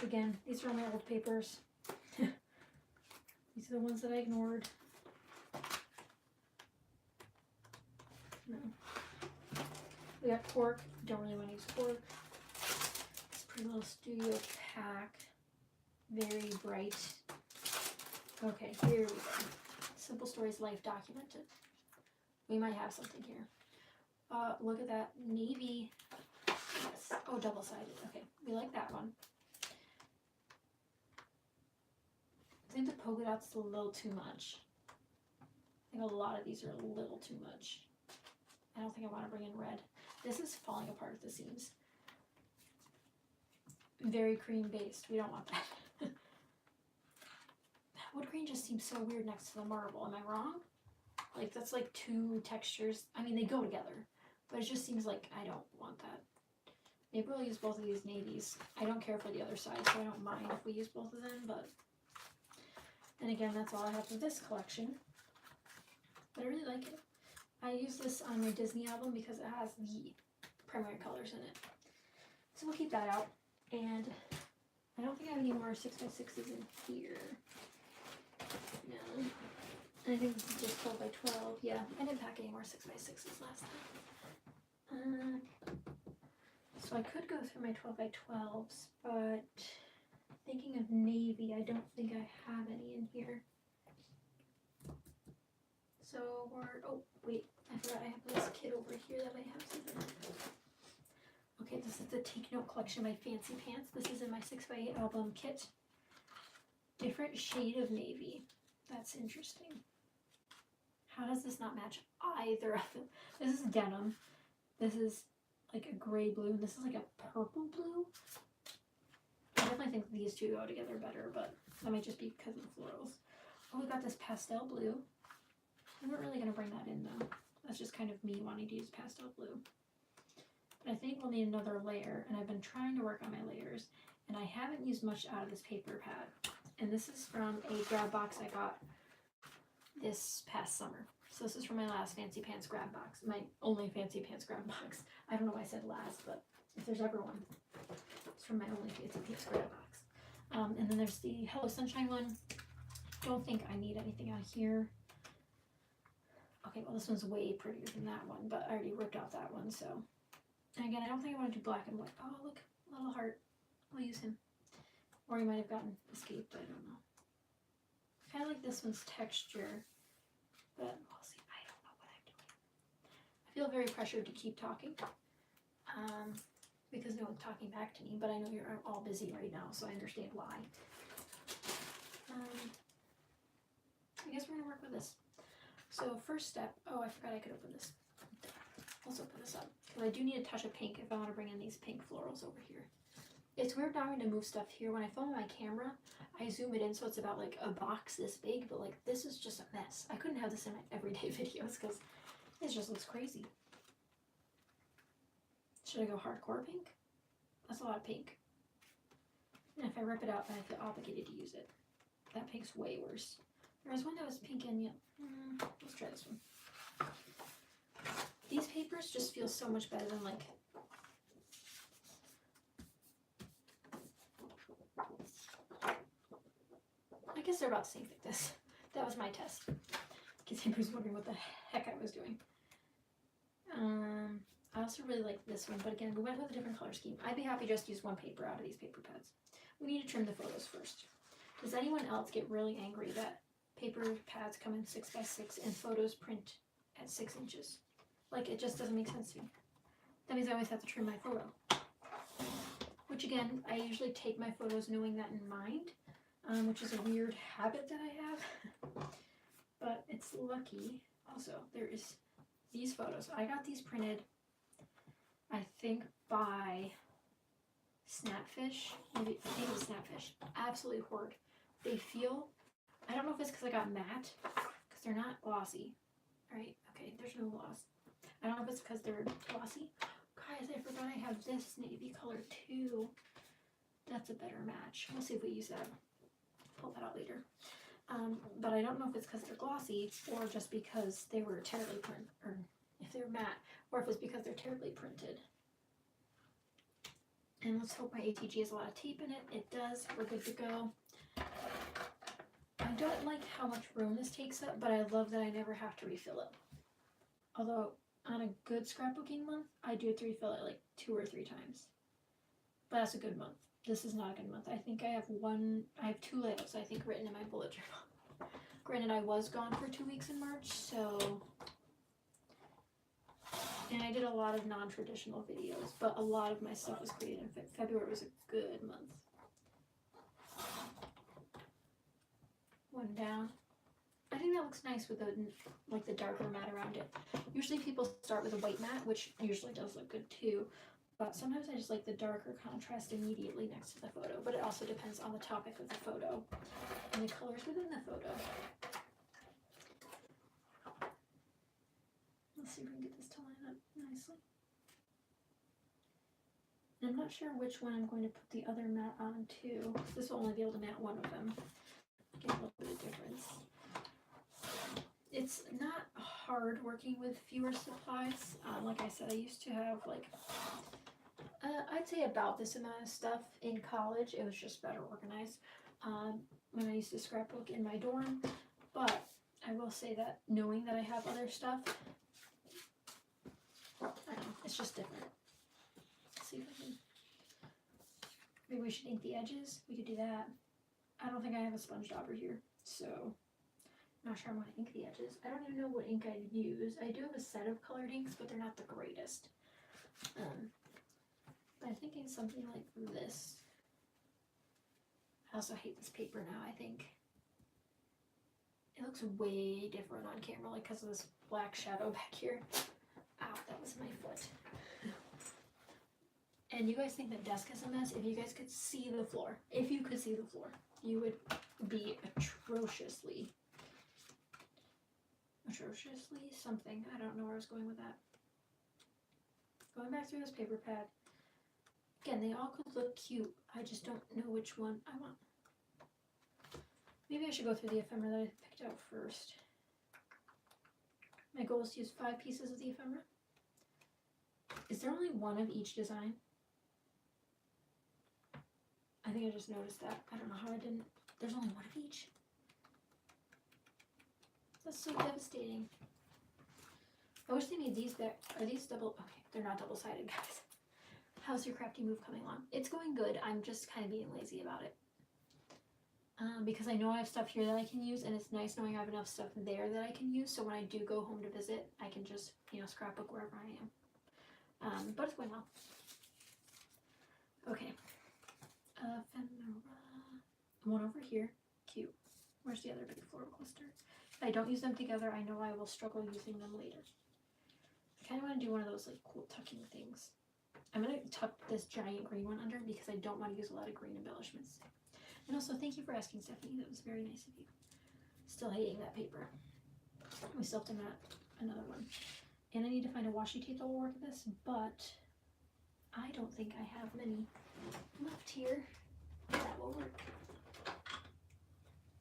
Speaker 1: Again, these are all my old papers. These are the ones that I ignored. No. We got cork. Don't really want to use cork. This pretty little studio pack. Very bright. Okay, here we go. Simple Stories Life Documented. We might have something here. Look at that navy. Yes. Oh, double-sided. Okay, we like that one. I think the polka dot's a little too much. I think a lot of these are a little too much. I don't think I want to bring in red. This is falling apart at the seams. Very cream based. We don't want that. Wood grain just seems so weird next to the marble. Am I wrong? Like, that's like two textures. I mean, they go together, but it just seems like I don't want that. Maybe we'll use both of these navies. I don't care for the other side, so I don't mind if we use both of them, but... And again, that's all I have for this collection. But I really like it. I use this on my Disney album because it has the primary colors in it. So we'll keep that out. And I don't think I have any more 6x6s in here. No. And I think this is just 12x12. Yeah, I didn't pack any more 6x6s last time. So I could go through my 12x12s, but thinking of navy, I don't think I have any in here. So we're, oh wait, I forgot I have this kit over here that might have something. Okay, this is the Take Note collection, my fancy pants. This is in my 6x8 album kit. Different shade of navy. That's interesting. How does this not match either of them? This is denim. This is like a gray blue, and this is like a purple blue. I definitely think these two go together better, but that might just be because of the florals. Oh, we got this pastel blue. We weren't really going to bring that in though. That's just kind of me wanting to use pastel blue. But I think we'll need another layer, and I've been trying to work on my layers, and I haven't used much out of this paper pad. And this is from a grab box I got this past summer. So this is from my last Fancy Pants grab box, my only Fancy Pants grab box. I don't know why I said last, but if there's ever one, it's from my only Fancy Pants grab box. And then there's the Hello Sunshine one. Don't think I need anything out here. Okay, well this one's way prettier than that one, but I already ripped out that one, so. And again, I don't think I want to do black and white. Oh, look, little heart. We'll use him. Or he might have gotten escaped, I don't know. I kind of like this one's texture, but we'll see. I don't know what I'm doing. I feel very pressured to keep talking, because no one's talking back to me, but I know you're all busy right now, so I understand why. I guess we're going to work with this. So first step, oh, I forgot I could open this. Let's open this up. Because I do need a touch of pink if I want to bring in these pink florals over here. It's weird now having to move stuff here. When I film my camera, I zoom it in so it's about like a box this big, but like this is just a mess. I couldn't have this in my everyday videos because it just looks crazy. Should I go hardcore pink? That's a lot of pink. And if I rip it out, then I feel obligated to use it. That pink's way worse. There was one that was pink and yellow. Let's try this one. These papers just feel so much better than like I guess they're about the same thickness. That was my test. In case anybody's wondering what the heck I was doing. I also really like this one, but again, we went with a different color scheme. I'd be happy just to use one paper out of these paper pads. We need to trim the photos first. Does anyone else get really angry that paper pads come in 6x6 and photos print at 6 inches? Like, it just doesn't make sense to me. That means I always have to trim my photo. Which again, I usually take my photos knowing that in mind, which is a weird habit that I have. But it's lucky. Also, there is these photos. I got these printed, I think, by Snapfish. Maybe, I think it was Snapfish. Absolutely horrid. They feel, I don't know if it's because I got matte, because they're not glossy. Right? Okay, there's no gloss. I don't know if it's because they're glossy. Guys, I forgot I have this navy color too. That's a better match. We'll see if we use that. Pull that out later. But I don't know if it's because they're glossy or just because they were terribly printed, or if they're matte, or if it's because they're terribly printed. And let's hope my ATG has a lot of tape in it. It does. We're good to go. I don't like how much room this takes up, but I love that I never have to refill it. Although, on a good scrapbooking month, I do refill it like 2 or 3 times. But that's a good month. This is not a good month. I think I have 2 layouts, I think, written in my bullet journal. Granted, I was gone for 2 weeks in March, so... And I did a lot of non-traditional videos, but a lot of my stuff was created in February. Was a good month. One down. I think that looks nice with the, like, the darker matte around it. Usually people start with a white matte, which usually does look good too. But sometimes I just like the darker contrast immediately next to the photo. But it also depends on the topic of the photo and the colors within the photo. Let's see if we can get this to line up nicely. And I'm not sure which one I'm going to put the other matte on too. This will only be able to matte one of them. Get a little bit of difference. It's not hard working with fewer supplies. Like I said, I used to have like, I'd say about this amount of stuff in college. It was just better organized when I used to scrapbook in my dorm. But I will say that knowing that I have other stuff, I don't know, it's just different. Let's see if I can, maybe we should ink the edges. We could do that. I don't think I have a sponge dauber here, so I'm not sure I want to ink the edges. I don't even know what ink I'd use. I do have a set of colored inks, but they're not the greatest. But I'm thinking something like this. I also hate this paper now, I think. It looks way different on camera, like because of this black shadow back here. Ow, that was my foot. And you guys think the desk is a mess? If you guys could see the floor, you would be atrociously atrociously something. I don't know where I was going with that. Going back through this paper pad. Again, they all could look cute. I just don't know which one I want. Maybe I should go through the ephemera that I picked out first. My goal is to use 5 pieces of the ephemera. Is there only one of each design? I think I just noticed that. I don't know how I didn't. There's only one of each. That's so devastating. I wish they made these back. Are these double? Okay, they're not double-sided, guys. How's your crafty move coming along? It's going good. I'm just kind of being lazy about it. Because I know I have stuff here that I can use, and it's nice knowing I have enough stuff there that I can use, so when I do go home to visit, I can just, scrapbook wherever I am. But it's going well. Okay. Ephemera. One over here. Cute. Where's the other big floral cluster? If I don't use them together, I know I will struggle using them later. I kind of want to do one of those, like, cool tucking things. I'm going to tuck this giant green one under because I don't want to use a lot of green embellishments. And also, thank you for asking, Stephanie. That was very nice of you. Still hating that paper. We still have to mat another one. And I need to find a washi tape that will work with this, but I don't think I have many left here that will work.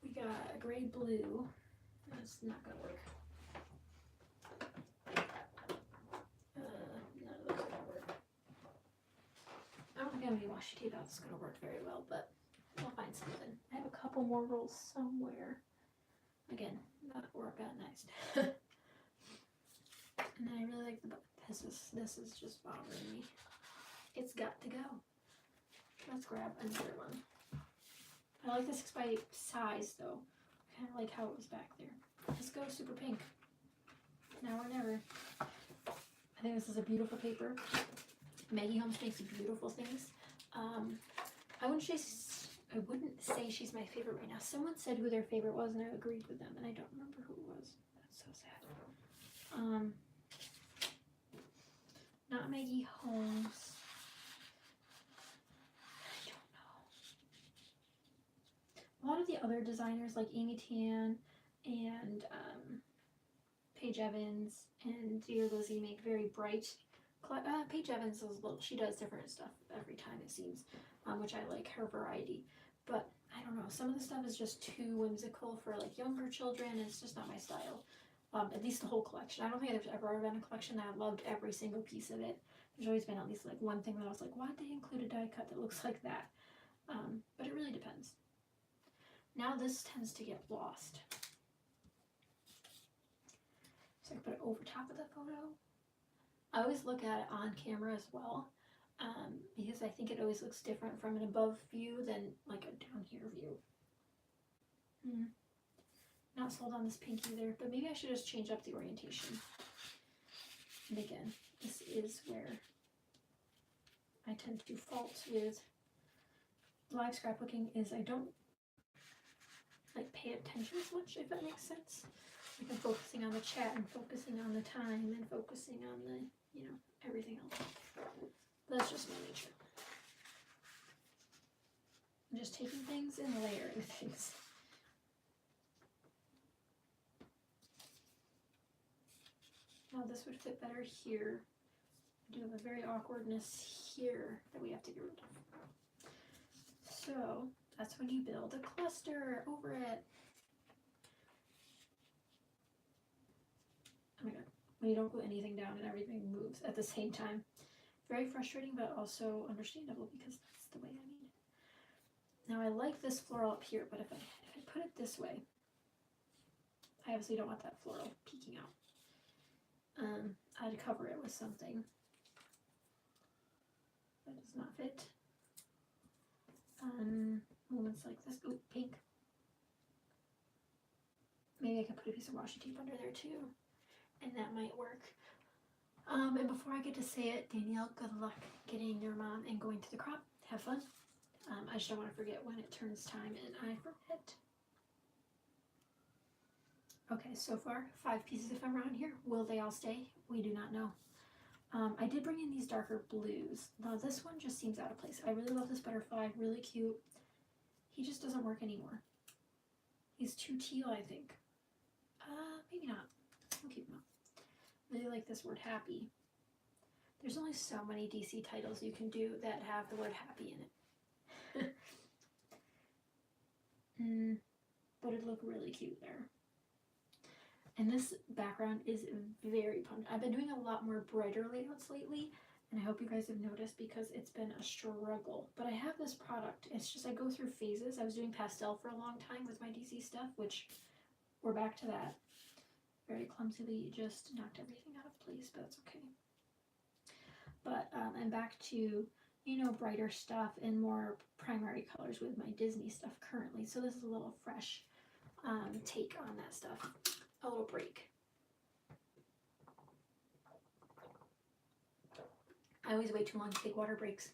Speaker 1: We got a gray blue. That's not going to work. None of those are going to work. I don't think I have any washi tape out that's going to work very well, but I'll find something. I have a couple more rolls somewhere. Again, not organized. And then I really like the this is just bothering me. It's got to go. Let's grab another one. I like this by size though. I kind of like how it was back there. Let's go super pink. Now or never. I think this is a beautiful paper. Maggie Holmes makes beautiful things. I wouldn't say she's my favorite right now. Someone said who their favorite was, and I agreed with them, and I don't remember who it was. That's so sad. Not Maggie Holmes. I don't know. A lot of the other designers, like Amy Tan and Paige Evans and Dear Lizzie, make very bright. Paige Evans is a little. She does different stuff every time it seems, which I like her variety. But I don't know, some of the stuff is just too whimsical for like younger children. It's just not my style. At least the whole collection. I don't think there's ever been a collection that I loved every single piece of it. There's always been at least like one thing that I was like, why'd they include a die cut that looks like that? But it really depends. Now this tends to get lost. So I can put it over top of the photo. I always look at it on camera as well. Because I think it always looks different from an above view than like a down here view. Not sold on this pink either, but maybe I should just change up the orientation. And again, this is where I tend to fault with live scrapbooking is I don't like pay attention as much, if that makes sense. Like I'm focusing on the chat and focusing on the time and focusing on the, everything else. That's just my nature. I'm just taking things and layering things. Now this would fit better here. I do have a very awkwardness here that we have to get rid of. So that's when you build a cluster over it. Oh my god, when you don't glue anything down and everything moves at the same time. Very frustrating, but also understandable because that's the way I made it. Now I like this floral up here, but if I put it this way, I obviously don't want that floral peeking out. I'd cover it with something that does not fit. Moments like this. Ooh, pink. Maybe I can put a piece of washi tape under there too, and that might work. And before I get to say it, Danielle, good luck getting your mom and going to the crop. Have fun. I just don't want to forget when it turns time, and I forget. Okay, so far, 5 pieces of ephemera on here. Will they all stay? We do not know. I did bring in these darker blues. Now this one just seems out of place. I really love this butterfly, really cute. He just doesn't work anymore. He's too teal, I think. Maybe not. I'll keep them up. I really like this word happy. There's only so many DC titles you can do that have the word happy in it. But it'd look really cute there. And this background is very pungent. I've been doing a lot more brighter layouts lately, and I hope you guys have noticed because it's been a struggle. But I have this product. It's just I go through phases. I was doing pastel for a long time with my DC stuff, which we're back to that. Very clumsily just knocked everything out of place, but that's okay. But I'm back to, you know, brighter stuff and more primary colors with my Disney stuff currently. So this is a little fresh take on that stuff. A little break. I always wait too long to take water breaks.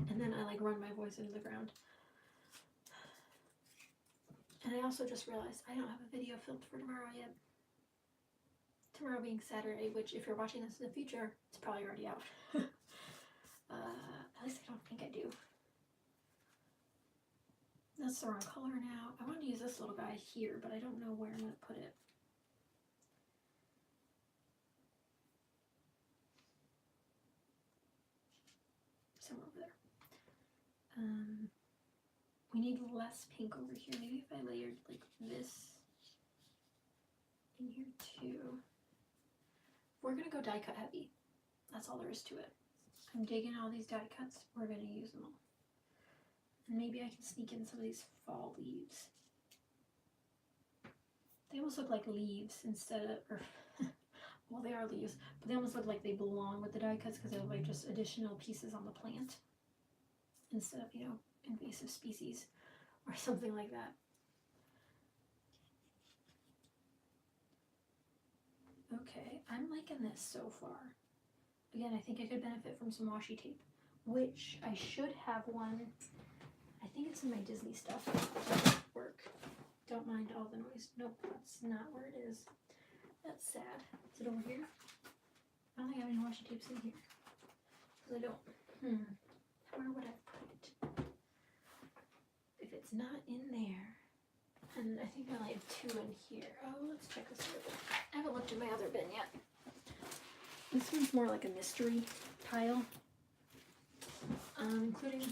Speaker 1: And then I like run my voice into the ground. And I also just realized I don't have a video filmed for tomorrow yet. Tomorrow being Saturday, which if you're watching this in the future, it's probably already out. At least I don't think I do. That's the wrong color now. I want to use this little guy here, but I don't know where I'm going to put it. Somewhere over there. We need less pink over here. Maybe if I layered like this in here too. We're going to go die cut heavy. That's all there is to it. I'm digging all these die cuts. We're going to use them all. And maybe I can sneak in some of these fall leaves. They almost look like leaves instead of, or well, they are leaves, but they almost look like they belong with the die cuts because they're like just additional pieces on the plant instead of, you know, invasive species or something like that. Okay, I'm liking this so far. Again, I think I could benefit from some washi tape, which I should have one. I think it's in my Disney stuff. Work. Don't mind all the noise. Nope, that's not where it is. That's sad. Is it over here? I don't think I have any washi tapes in here. Because I don't. Where would I put it? If it's not in there. And I think I only have 2 in here. Oh, let's check this other bin. I haven't looked at my other bin yet. This one's more like a mystery pile. Including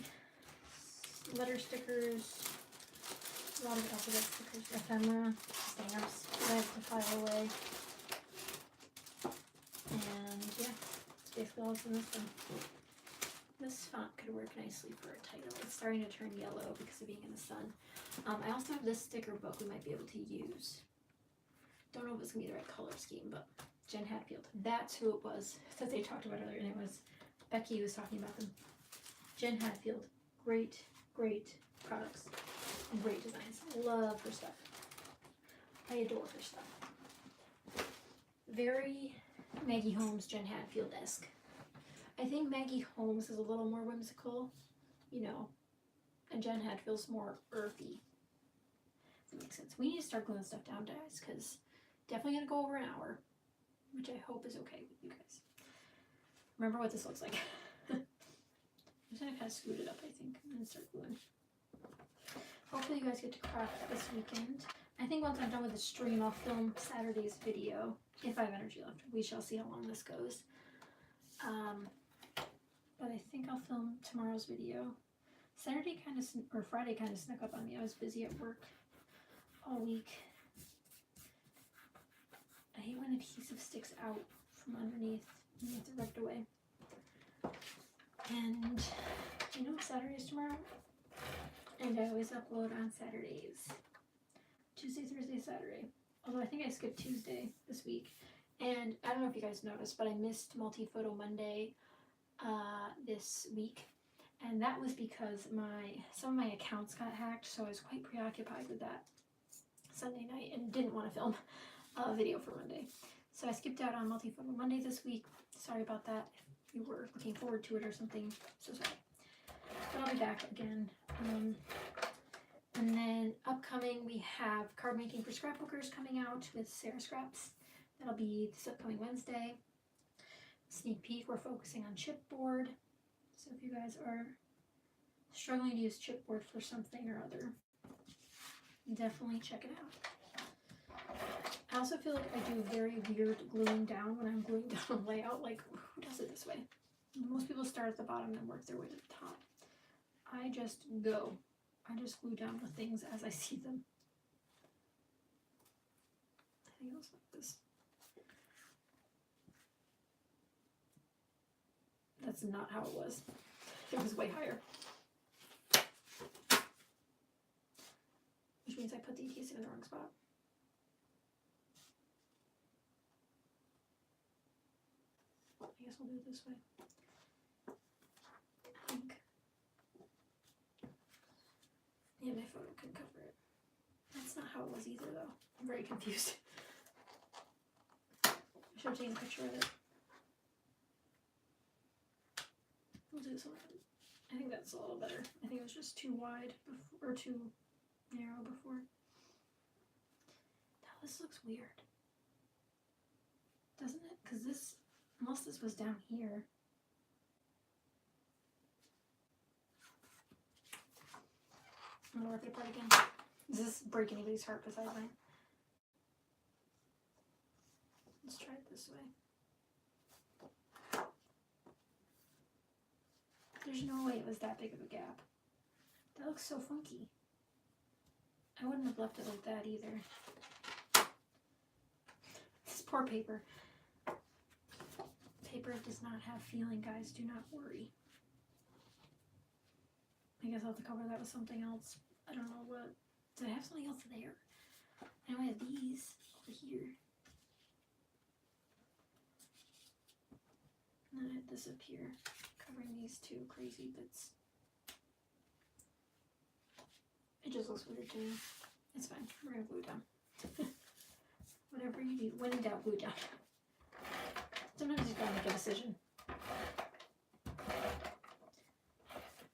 Speaker 1: letter stickers, a lot of alphabet stickers, ephemera, stamps that I have to file away. And yeah, that's basically all that's in this one. This font could work nicely for a title. It's starting to turn yellow because of being in the sun. I also have this sticker book we might be able to use. Don't know if it's going to be the right color scheme, but Jen Hadfield. That's who it was that they talked about earlier, and it was Becky who was talking about them. Jen Hadfield. Great, great products and great designs. Love her stuff. I adore her stuff. Very Maggie Holmes, Jen Hadfield-esque. I think Maggie Holmes is a little more whimsical, you know, and Jen Hadfield's more earthy. If that makes sense. We need to start gluing stuff down, guys, because definitely going to go over an hour, which I hope is okay with you guys. Remember what this looks like. I'm just going to kind of scoot it up, I think, and then start gluing. Hopefully you guys get to craft this weekend. I think once I'm done with the stream, I'll film Saturday's video, if I have energy left. We shall see how long this goes. But I think I'll film tomorrow's video. Saturday kind of, or Friday kind of snuck up on me. I was busy at work all week. I hate when adhesive sticks out from underneath and you have to rip it away. And you know Saturday's tomorrow? And I always upload on Saturdays. Tuesday, Thursday, Saturday. Although I think I skipped Tuesday this week. And I don't know if you guys noticed, but I missed Multi-Photo Monday this week. And that was because some of my accounts got hacked, so I was quite preoccupied with that Sunday night and didn't want to film a video for Monday. So I skipped out on Multi-Photo Monday this week. Sorry about that. If you were looking forward to it or something, so sorry. But I'll be back again. And then upcoming, we have card making for scrapbookers coming out with Sarah Scraps. That'll be this upcoming Wednesday. Sneak peek, we're focusing on chipboard. So if you guys are struggling to use chipboard for something or other, definitely check it out. I also feel like I do very weird gluing down when I'm gluing down a layout. Like, who does it this way? Most people start at the bottom and work their way to the top. I just go. I just glue down the things as I see them. I think it was like this. That's not how it was. It was way higher. Which means I put the adhesive in the wrong spot. I guess we'll do it this way. I think. Yeah, my photo can cover it. That's not how it was either, though. I'm very confused. I should have taken a picture of it. We'll do this one. I think that's a little better. I think it was just too wide before, or too narrow before. Now this looks weird. Doesn't it? Because this, unless this was down here. I'm gonna rip it apart again. Does this break anybody's heart besides mine? Let's try it this way. There's no way it was that big of a gap. That looks so funky. I wouldn't have left it like that either. This poor paper. Paper does not have feeling, guys. Do not worry. I guess I'll have to cover that with something else. I don't know what. Did I have something else there? I know I have these over here. And then I have this up here, covering these two crazy bits. It just looks weird to me. It's fine. We're gonna glue it down. Whatever you do, when in doubt, glue it down. Sometimes you gotta make a decision.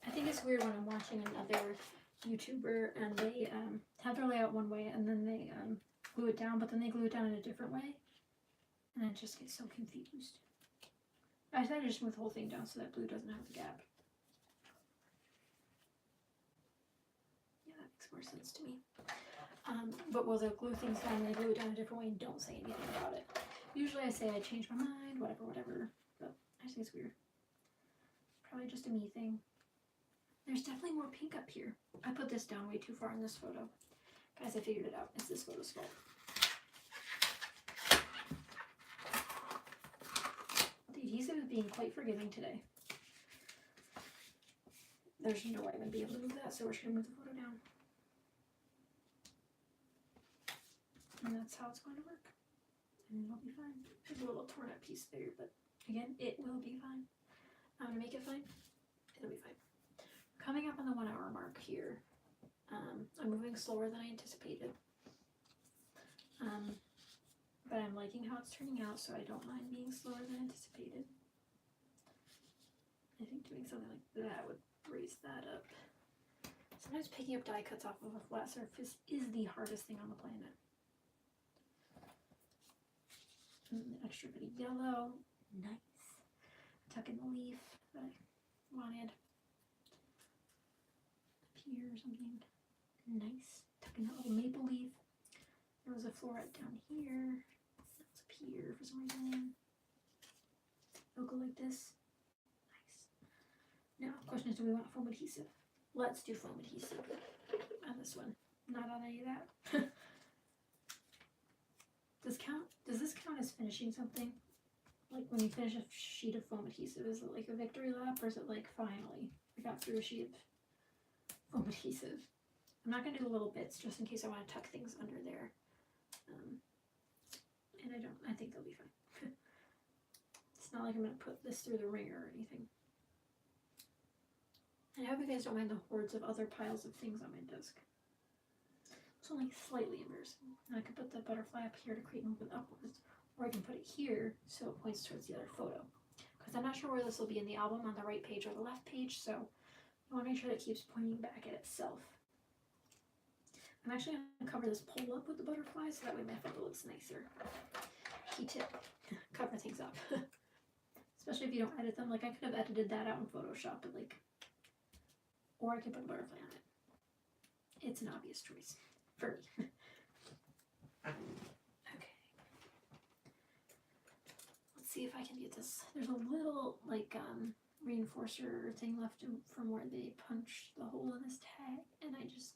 Speaker 1: I think it's weird when I'm watching another YouTuber and they have their layout one way and then they glue it down, but then they glue it down in a different way. And I just get so confused. I decided to just move the whole thing down so that blue doesn't have the gap. Yeah, that makes more sense to me. But will they glue things down and they glue it down a different way and don't say anything about it? Usually I say I changed my mind, whatever, but I just think it's weird. Probably just a me thing. There's definitely more pink up here. I put this down way too far in this photo. Guys, I figured it out. It's this photo's fault. The adhesive is being quite forgiving today. There's no way I'm going to be able to move that, so we're just going to move the photo down. And that's how it's going to work. And it'll be fine. There's a little torn up piece there, but again, it will be fine. I'm going to make it fine. It'll be fine. Coming up on the 1 hour mark here. I'm moving slower than I anticipated. But I'm liking how it's turning out, so I don't mind being slower than anticipated. I think doing something like that would raise that up. Sometimes picking up die cuts off of a flat surface is the hardest thing on the planet. An extra bit of yellow. Nice. Tuck in the leaf that I wanted. Up here or something. Nice. Tuck in that little maple leaf. There was a floret down here. That's up here for some reason. It'll go like this. Nice. Now, the question is, do we want foam adhesive? Let's do foam adhesive on this one. Not on any of that. Does this count as finishing something? Like when you finish a sheet of foam adhesive, is it like a victory lap or is it like finally I got through a sheet of foam adhesive? I'm not going to do the little bits just in case I want to tuck things under there. And I think they'll be fine. It's not like I'm going to put this through the ringer or anything. I hope you guys don't mind the hordes of other piles of things on my desk. It's only slightly embarrassing. And I could put the butterfly up here to create movement upwards, or I can put it here so it points towards the other photo. Because I'm not sure where this will be in the album, on the right page or the left page, so I want to make sure that it keeps pointing back at itself. I'm actually going to cover this pole up with the butterfly so that way my photo looks nicer. Key tip, cover things up. Especially if you don't edit them. Like I could have edited that out in Photoshop, but like, or I could put a butterfly on it. It's an obvious choice for me. Okay. see if I can get this. There's a little like reinforcer thing left from where they punched the hole in this tag, and I just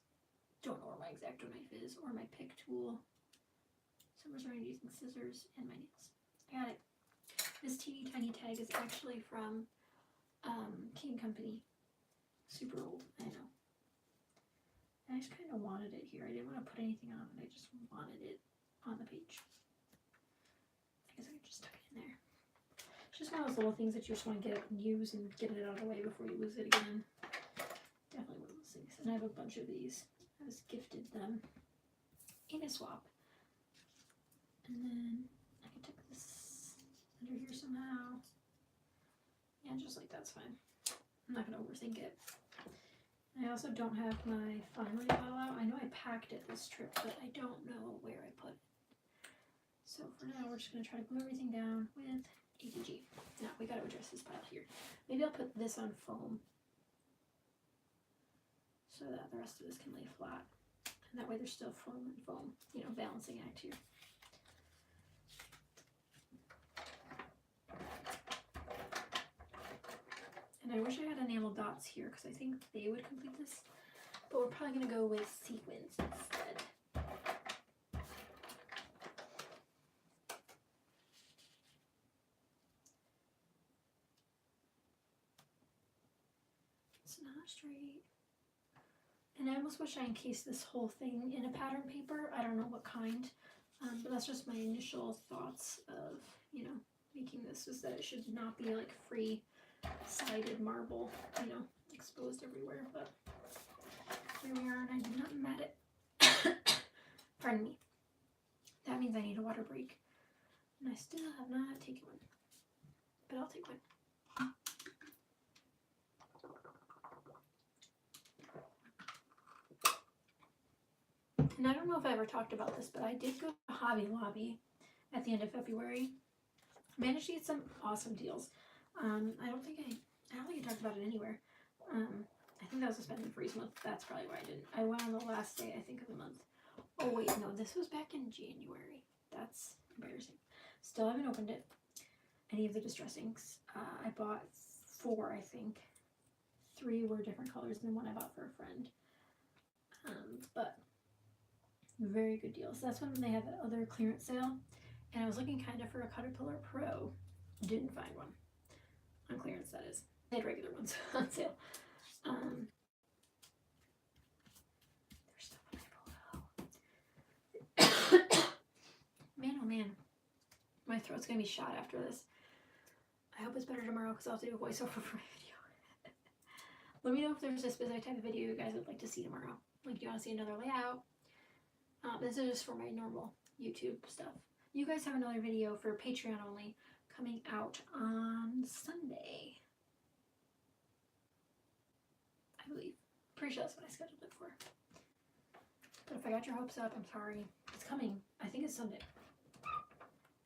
Speaker 1: don't know where my X-Acto knife is or my pick tool. So I'm starting using scissors and my nails. I got it. This teeny tiny tag is actually from King Company. Super old, I know. I just kind of wanted it here. I didn't want to put anything on it. I just wanted it on the page. I guess I could just tuck it in there. It's just one of those little things that you just want to get it and use and get it out of the way before you lose it again. Definitely one of those things. And I have a bunch of these. I was gifted them in a swap. And then I can tuck this under here somehow. Yeah, just like that's fine. I'm not going to overthink it. I also don't have my finery bottle out. I know I packed it this trip, but I don't know where I put it. So for now, we're just going to try to glue everything down with ATG. Now, we got to address this pile here. Maybe I'll put this on foam so that the rest of this can lay flat. And that way there's still foam and foam, you know, balancing act here. And I wish I had enamel dots here because I think they would complete this, but we're probably going to go with sequins instead. It's not straight. And I almost wish I encased this whole thing in a pattern paper. I don't know what kind, but that's just my initial thoughts of, you know, making this, is that it should not be like free-sided marble, you know, exposed everywhere, but here we are, and I did not mat it. Pardon me. That means I need a water break, and I still have not taken one, but I'll take one. And I don't know if I ever talked about this, but I did go to Hobby Lobby at the end of February. Managed to get some awesome deals. I don't think I talked about it anywhere. I think that was a spend and freeze month. That's probably why I didn't. I went on the last day, I think, of the month. Oh wait, no, this was back in January. That's embarrassing. Still haven't opened it. Any of the distress inks. I bought 4, I think. 3 were different colors than one I bought for a friend. But very good deals. That's when they had that other clearance sale, and I was looking kind of for a Caterpillar Pro. Didn't find one on clearance, that is. They had regular ones on sale. There's stuff on my pillow. Man, oh man, my throat's gonna be shot after this. I hope it's better tomorrow because I'll have to do a voiceover for my video. Let me know if there's a specific type of video you guys would like to see tomorrow. Like, do you want to see another layout? This is just for my normal YouTube stuff. You guys have another video for Patreon only coming out on Sunday, I believe. Pretty sure that's what I scheduled it for. But if I got your hopes up, I'm sorry. It's coming. I think it's Sunday.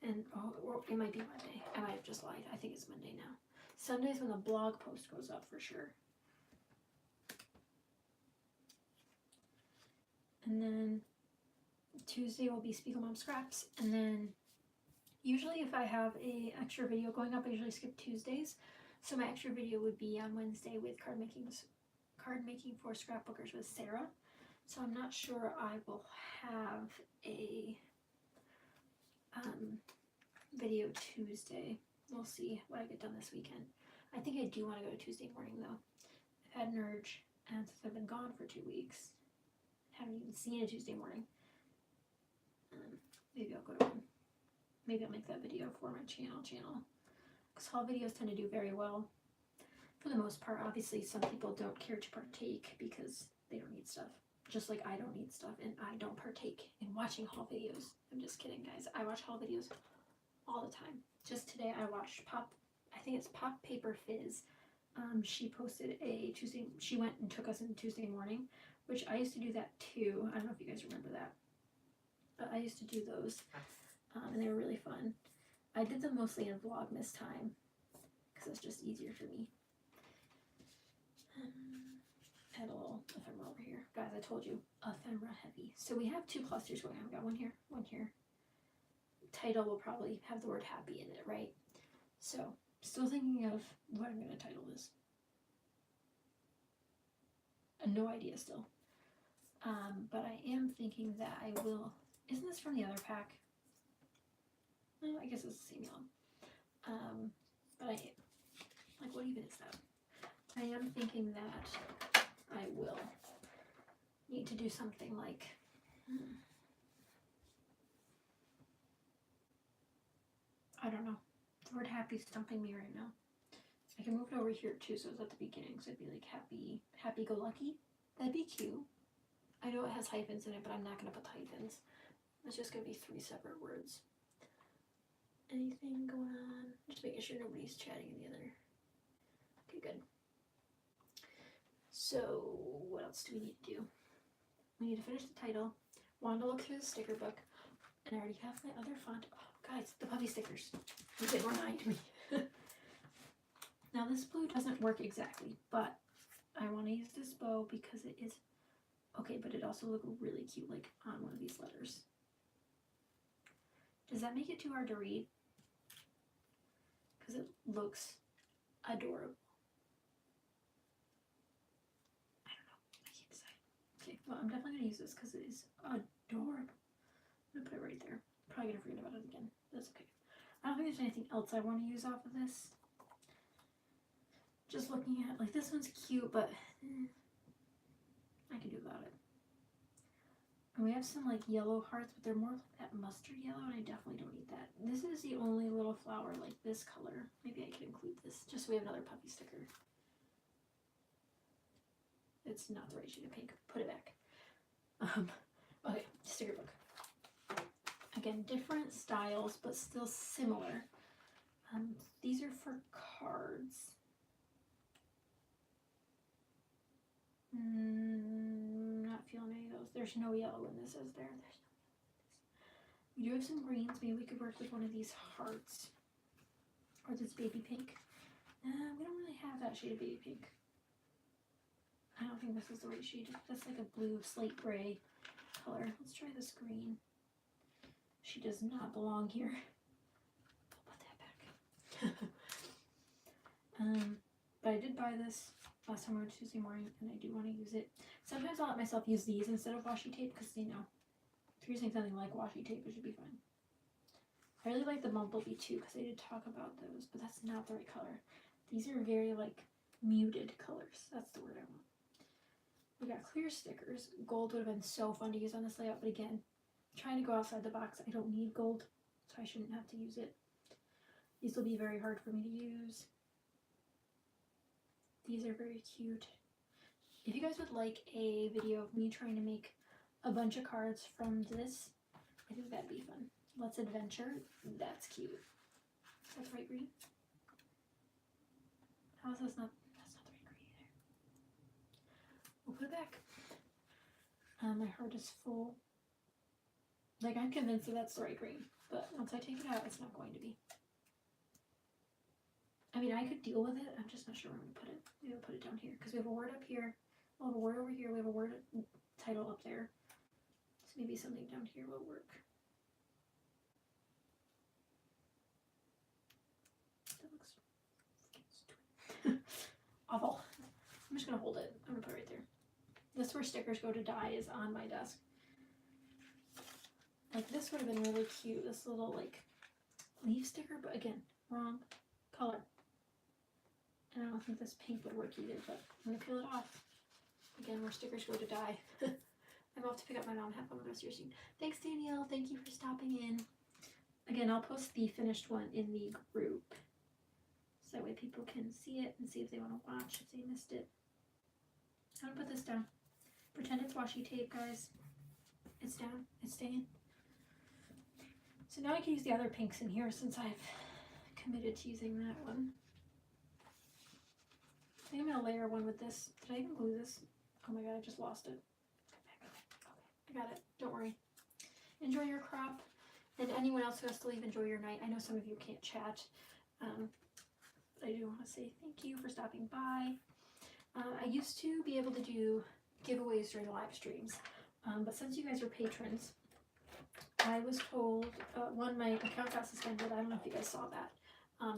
Speaker 1: And or it might be Monday. I might have just lied. I think it's Monday now. Sunday is when the blog post goes up for sure. And then Tuesday will be Spiegel Mom Scraps. And then usually if I have a extra video going up, I usually skip Tuesdays. So my extra video would be on Wednesday with card making for scrapbookers with Sarah. So I'm not sure I will have a video Tuesday. We'll see what I get done this weekend. I think I do want to go to Tuesday morning though. I've had an urge, and since I've been gone for 2 weeks, haven't even seen a Tuesday morning. Maybe I'll go to one. Maybe I'll make that video for my channel. Because haul videos tend to do very well. For the most part, obviously some people don't care to partake because they don't need stuff. Just like I don't need stuff, and I don't partake in watching haul videos. I'm just kidding, guys. I watch haul videos all the time. Just today I watched I think it's Pop Paper Fizz. She posted a Tuesday, she went and took us in Tuesday morning, which I used to do that too. I don't know if you guys remember that, but I used to do those, and they were really fun. I did them mostly in Vlogmas time, because it's just easier for me. I had a little ephemera over here. Guys, I told you, ephemera heavy. So we have 2 clusters going on. We've got one here, one here. Title will probably have the word happy in it, right? So, still thinking of what I'm going to title this. No idea still. But I am thinking that I will. Isn't this from the other pack? Oh, I guess it's the same yellow. But like, what even is that? I am thinking that I will need to do something like. I don't know. The word happy is stumping me right now. I can move it over here too, so it's at the beginning, so it'd be like happy go lucky. That'd be cute. I know it has hyphens in it, but I'm not gonna put hyphens. It's just gonna be 3 separate words. Anything going on? Just making sure nobody's chatting in the other. Okay, good. So what else do we need to do? We need to finish the title. Want to look through the sticker book, and I already have my other font. Oh, guys, the puppy stickers. You did remind me. Now this blue doesn't work exactly, but I want to use this bow because it is okay, but it also looks really cute like on one of these letters. Does that make it too hard to read? Because it looks adorable. I don't know. I can't decide. Okay, well, I'm definitely going to use this because it is adorable. I'm going to put it right there. Probably going to forget about it again. That's okay. I don't think there's anything else I want to use off of this. Just looking at, like, this one's cute, but I can do without it. And we have some, like, yellow hearts, but they're more like that mustard yellow, and I definitely don't need that. This is the only little flower like this color. Maybe I could include this, just so we have another puppy sticker. It's not the right shade of pink. Put it back. Okay, sticker book. Again, different styles, but still similar. These are for cards. Not feeling any of those. There's no yellow in this, is there? There's no yellow in this. We do have some greens. Maybe we could work with one of these hearts. Or this baby pink. We don't really have that shade of baby pink. I don't think this is the right shade. That's like a blue slate gray color. Let's try this green. She does not belong here. I'll put that back. But I did buy this last time I went Tuesday morning, and I do want to use it. Sometimes I'll let myself use these instead of washi tape because, you know, if you're using something like washi tape, it should be fine. I really like the Bumblebee too because I did talk about those, but that's not the right color. These are very, like, muted colors. That's the word I want. We got clear stickers. Gold would have been so fun to use on this layout, but again, trying to go outside the box, I don't need gold, so I shouldn't have to use it. These will be very hard for me to use. These are very cute. If you guys would like a video of me trying to make a bunch of cards from this, I think that'd be fun. Let's Adventure. That's cute. Is that the right green? How is this not? That's not the right green either. We'll put it back. My heart is full. Like, I'm convinced that that's the right green, but once I take it out, it's not going to be. I mean, I could deal with it. I'm just not sure where I'm going to put it. Maybe I'll put it down here because we have a word up here. We'll have a word over here. We have a word title up there. So maybe something down here will work. That looks awful. I'm just going to hold it. I'm going to put it right there. This where stickers go to die is on my desk. Like, this would have been really cute. This little, like, leaf sticker, but again, wrong color. And I don't think this pink would work either, but I'm going to peel it off. Again, where stickers go to die. I'm off to pick up my mom. Have fun with the rest of your scene. Thanks, Danielle. Thank you for stopping in. Again, I'll post the finished one in the group. So that way people can see it and see if they want to watch, if they missed it. I'm going to put this down. Pretend it's washi tape, guys. It's down. It's staying. So now I can use the other pinks in here since I've committed to using that one. I think I'm going to layer one with this. Did I even glue this? Oh my god, I just lost it. Okay, I got it. Don't worry. Enjoy your crop. And anyone else who has to leave, enjoy your night. I know some of you can't chat. But I do want to say thank you for stopping by. I used to be able to do giveaways during live streams. But since you guys are patrons, I was told, one, my account got suspended. I don't know if you guys saw that.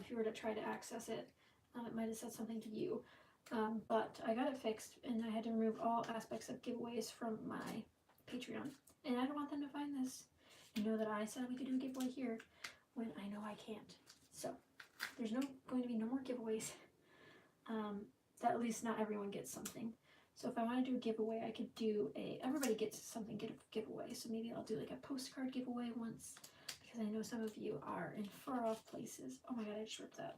Speaker 1: If you were to try to access it, it might have said something to you. But I got it fixed, and I had to remove all aspects of giveaways from my Patreon. And I don't want them to find this and know that I said we could do a giveaway here when I know I can't. So there's going to be no more giveaways. That at least not everyone gets something. So if I want to do a giveaway, I could do everybody gets something giveaway. So maybe I'll do like a postcard giveaway once, because I know some of you are in far off places. Oh my god, I just ripped that.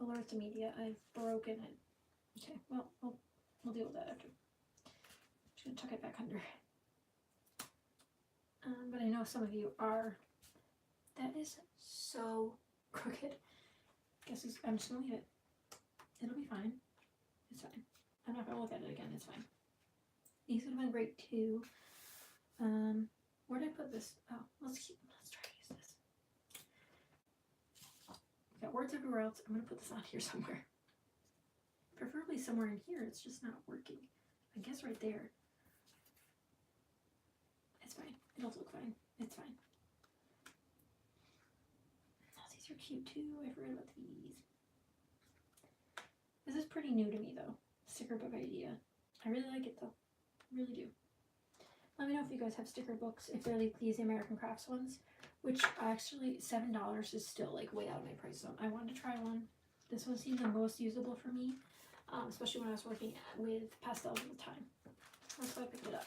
Speaker 1: Alert to media, I've broken it. Okay, well, we'll deal with that after. I'm just gonna tuck it back under. But I know some of you are. That is so crooked. I'm just gonna leave it. It'll be fine. It's fine. I'm not gonna look at it again. It's fine. These would have been great too. Where did I put this? Oh, let's try to use this. Got words everywhere else. I'm gonna put this on here somewhere. Preferably somewhere in here. It's just not working. I guess right there. It's fine. It'll look fine. It's fine. Oh, these are cute too. I forgot about these. This is pretty new to me though. Sticker book idea. I really like it though. Really do. Let me know if you guys have sticker books, if they're like these American Crafts ones, which actually $7 is still like way out of my price zone. I wanted to try one. This one seemed the most usable for me, especially when I was working with pastels at the time. That's why I picked it up.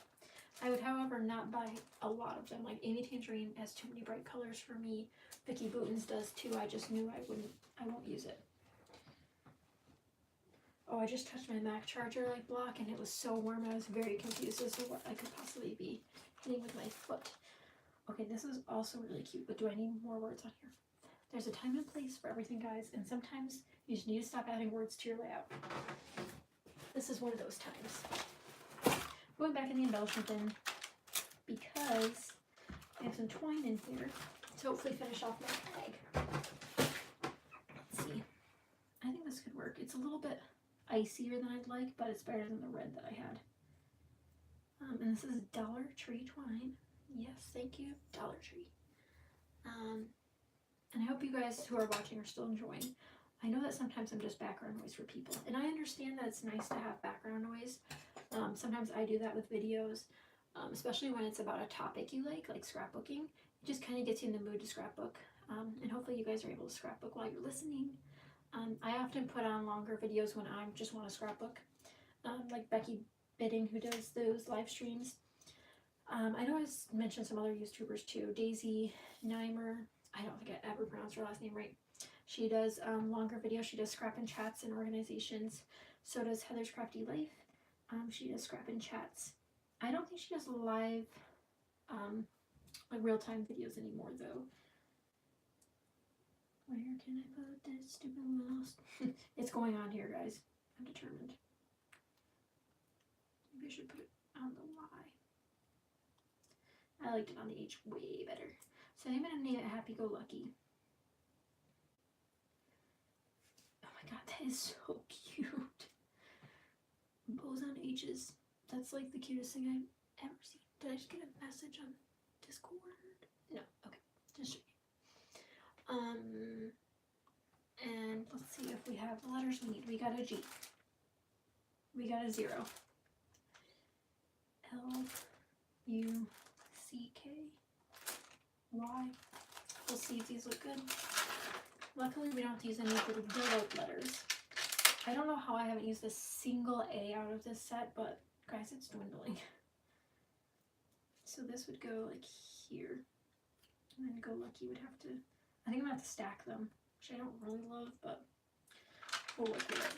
Speaker 1: I would, however, not buy a lot of them. Like Amy Tangerine has too many bright colors for me. Vicky Booten's does too. I just knew I won't use it. Oh, I just touched my Mac charger like block and it was so warm. I was very confused as to what I could possibly be hitting with my foot. Okay, this is also really cute, but do I need more words on here? There's a time and place for everything, guys, and sometimes you just need to stop adding words to your layout. This is one of those times. Going back in the embellishment bin because I have some twine in here to hopefully finish off my bag. Let's see. I think this could work. It's a little bit icier than I'd like, but it's better than the red that I had. And this is Dollar Tree twine. Yes, thank you, Dollar Tree. And I hope you guys who are watching are still enjoying. I know that sometimes I'm just background noise for people, and I understand that it's nice to have background noise. Sometimes I do that with videos, especially when it's about a topic you like scrapbooking. It just kind of gets you in the mood to scrapbook, and hopefully you guys are able to scrapbook while you're listening. I often put on longer videos when I just want to scrapbook, like Becky Bidding, who does those live streams. I know I mentioned some other YouTubers too. Daisy Nimer, I don't think I ever pronounced her last name right. She does longer videos. She does scrap and chats in organizations. So does Heather's Crafty Life. She does scrap and chats. I don't think she does live, like real-time videos anymore though. Where can I put this stupid mouse? It's going on here, guys. I'm determined. Maybe I should put it on the Y. I liked it on the H way better. So I'm going to name it Happy Go Lucky. Oh my god, that is so cute. Bows on H's. That's like the cutest thing I've ever seen. Did I just get a message on Discord? No. Okay. Just checking. And let's see if we have the letters we need. We got a G. We got a 0. L, U, C, K, Y. We'll see if these look good. Luckily, we don't have to use any of the little letters. I don't know how I haven't used a single A out of this set, but guys, it's dwindling. So this would go like here. And then Go Lucky would have to, I think I'm gonna have to stack them, which I don't really love, but we'll work with it.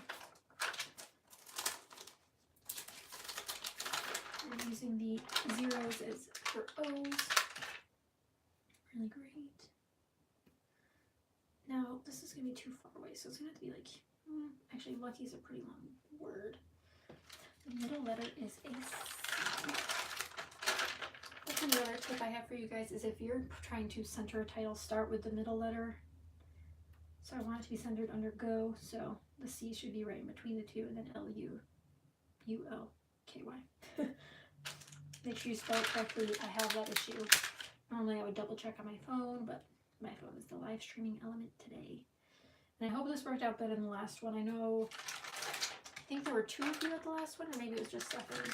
Speaker 1: I'm using the zeros as for O's. Really great. Now, this is going to be too far away, so it's going to have to be like, actually, Lucky is a pretty long word. The middle letter is a C. That's another tip I have for you guys, is if you're trying to center a title, start with the middle letter. So I want it to be centered under Go, so the C should be right in between the two, and then L-U-U-L-K-Y. Make sure you spell it correctly. I have that issue. Normally I would double check on my phone, but my phone is the live streaming element today. And I hope this worked out better than the last one. I know, I think there were 2 of you at the last one, or maybe it was just Stephanie.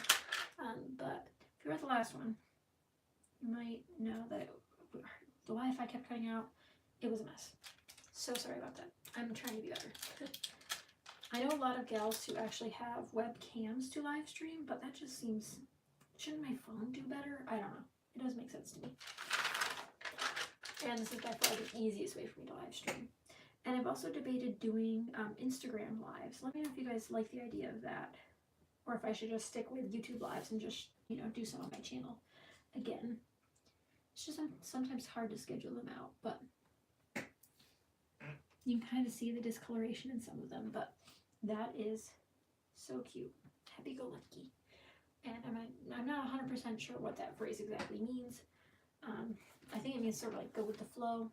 Speaker 1: But if you were at the last one, you might know that the Wi-Fi kept cutting out. It was a mess. So sorry about that. I'm trying to be better. I know a lot of gals who actually have webcams to live stream, but that just seems, shouldn't my phone do better? I don't know. It doesn't make sense to me. And this is by far the easiest way for me to live stream. And I've also debated doing Instagram lives. Let me know if you guys like the idea of that, or if I should just stick with YouTube lives and just, you know, do some on my channel. Again, it's just sometimes hard to schedule them out, but you can kind of see the discoloration in some of them, but that is so cute. Happy-go-lucky. And I'm not 100% sure what that phrase exactly means. I think it means sort of like go with the flow,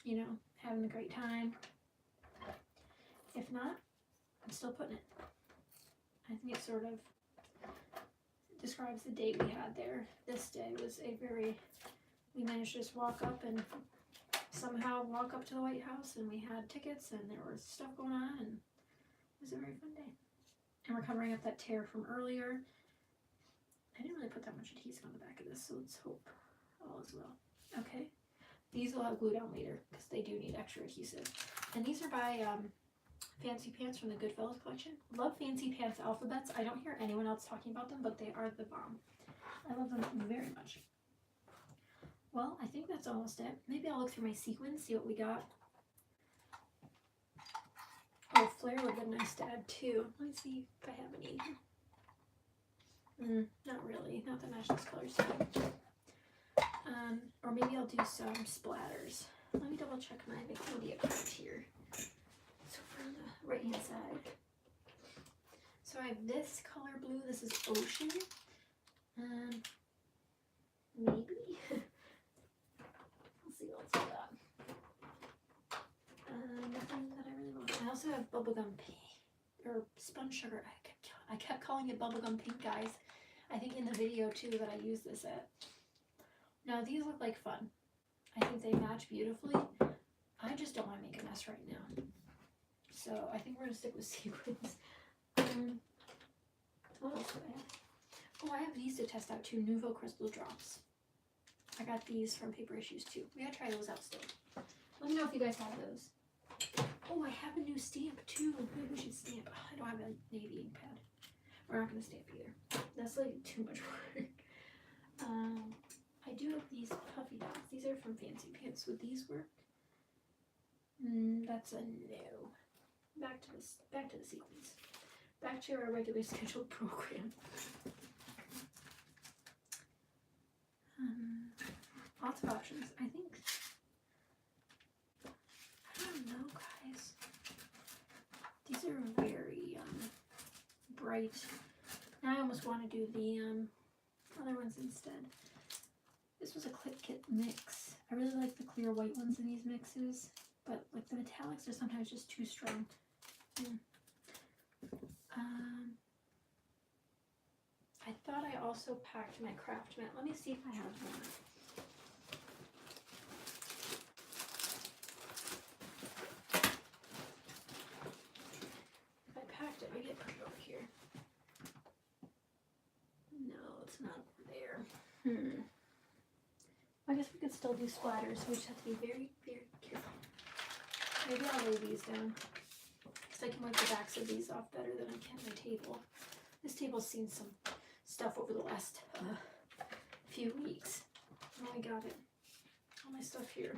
Speaker 1: you know, having a great time. If not, I'm still putting it. I think it sort of describes the day we had there. This day was we managed to just walk up and somehow walk up to the White House, and we had tickets and there was stuff going on, and it was a very fun day. And we're covering up that tear from earlier. I didn't really put that much adhesive on the back of this, so let's hope all is well. Okay, these will have glue down later because they do need extra adhesive. And these are by Fancy Pants from the Goodfellas collection. Love Fancy Pants alphabets. I don't hear anyone else talking about them, but they are the bomb. I love them very much. Well, I think that's almost it. Maybe I'll look through my sequins, see what we got. Oh, flare would have been nice to add too. Let me see if I have any. Not really. Not that match this color scheme. Or maybe I'll do some splatters. Let me double check my media cards here. So from the right hand side. So I have this color blue. This is Ocean. Maybe. Let's see what else we got. Nothing that I really want. I also have bubblegum pink or sponge sugar. I kept calling it bubblegum pink, guys. I think in the video too that I used this at. Now these look like fun. I think they match beautifully. I just don't want to make a mess right now. So I think we're going to stick with sequins. What else do I have? Oh, I have these to test out too. Nouveau Crystal Drops. I got these from Paper Issues too. We gotta try those out still. Let me know if you guys have those. Oh, I have a new stamp too. Maybe we should stamp. I don't have a navy ink pad. We're not going to stamp either. That's like too much work. I do have these puffy dots. These are from Fancy Pants. Would these work? That's a no. Back to the sequence. Back to our regular scheduled program. Lots of options. I don't know, guys. These are very bright. Now I almost want to do the other ones instead. This was a Clip Kit mix. I really like the clear white ones in these mixes, but like the metallics are sometimes just too strong. I thought I also packed my craft mat. Let me see if I have one. If I packed it, maybe I put it over here. No, it's not over there. I guess we could still do splatters, so we just have to be very, very careful. Maybe I'll lay these down, because I can wipe the backs of these off better than I can my table. This table's seen some stuff over the last few weeks. Oh, I got it. All my stuff here.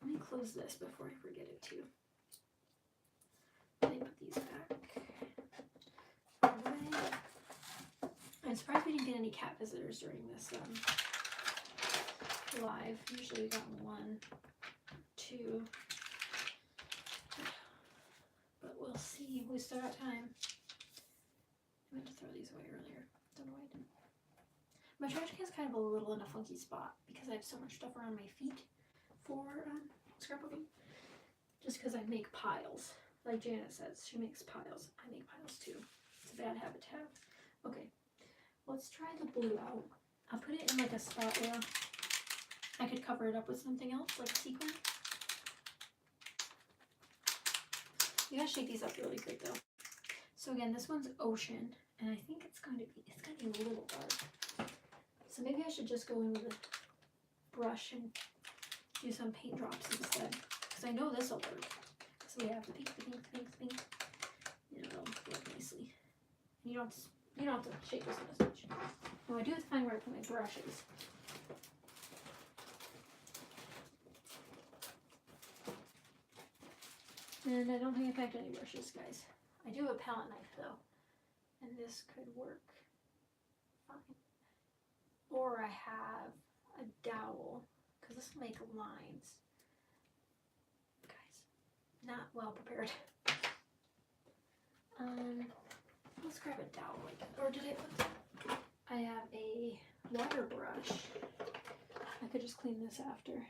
Speaker 1: Let me close this before I forget it too. Let me put these back. Away. I'm surprised we didn't get any cat visitors during this live. Usually we got 1, 2. But we'll see. We still got time. I meant to throw these away earlier. Don't know why I didn't. My trash can is kind of a little in a funky spot because I have so much stuff around my feet for scrapbooking. Just because I make piles. Like Janet says, she makes piles. I make piles too. It's a bad habit to have. Okay, let's try the blue out. I'll put it in like a spot where I could cover it up with something else, like a sequin. You gotta shake these up really good though. So again, this one's ocean, and I think it's gonna be a little dark. So maybe I should just go in with a brush and do some paint drops instead, because I know this will work. So we have the pink, the pink, the pink, the pink. You know, it'll work nicely. And you don't have to shake this one as much. Now I do have to find where I put my brushes. And I don't think I packed any brushes, guys. I do have a palette knife though, and this could work fine. Or I have a dowel, because this will make lines. Guys, not well prepared. Let's grab a dowel, or did I put that? I have a water brush. I could just clean this after.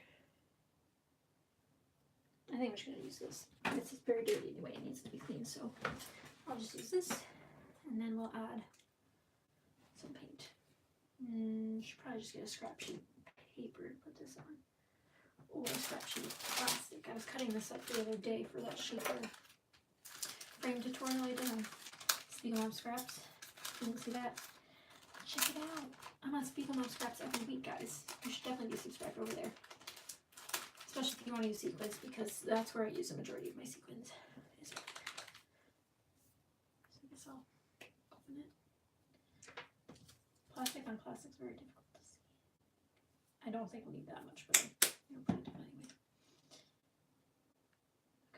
Speaker 1: I think I'm just going to use this. It's very dirty anyway, it needs to be clean, so I'll just use this, and then we'll add some paint. Should probably just get a scrap sheet paper to put this on, or a scrap sheet plastic. I was cutting this up the other day for that shaper frame tutorial I did on Speak Mom Scraps. You didn't see that? Check it out. I'm on Speak Mom Scraps every week, guys. You should definitely be subscribed over there. Especially if you want to use sequins, because that's where I use the majority of my sequins. So I guess I'll open it. Plastic on plastic is very difficult to see. I don't think we'll need that much, but I'll put it down anyway.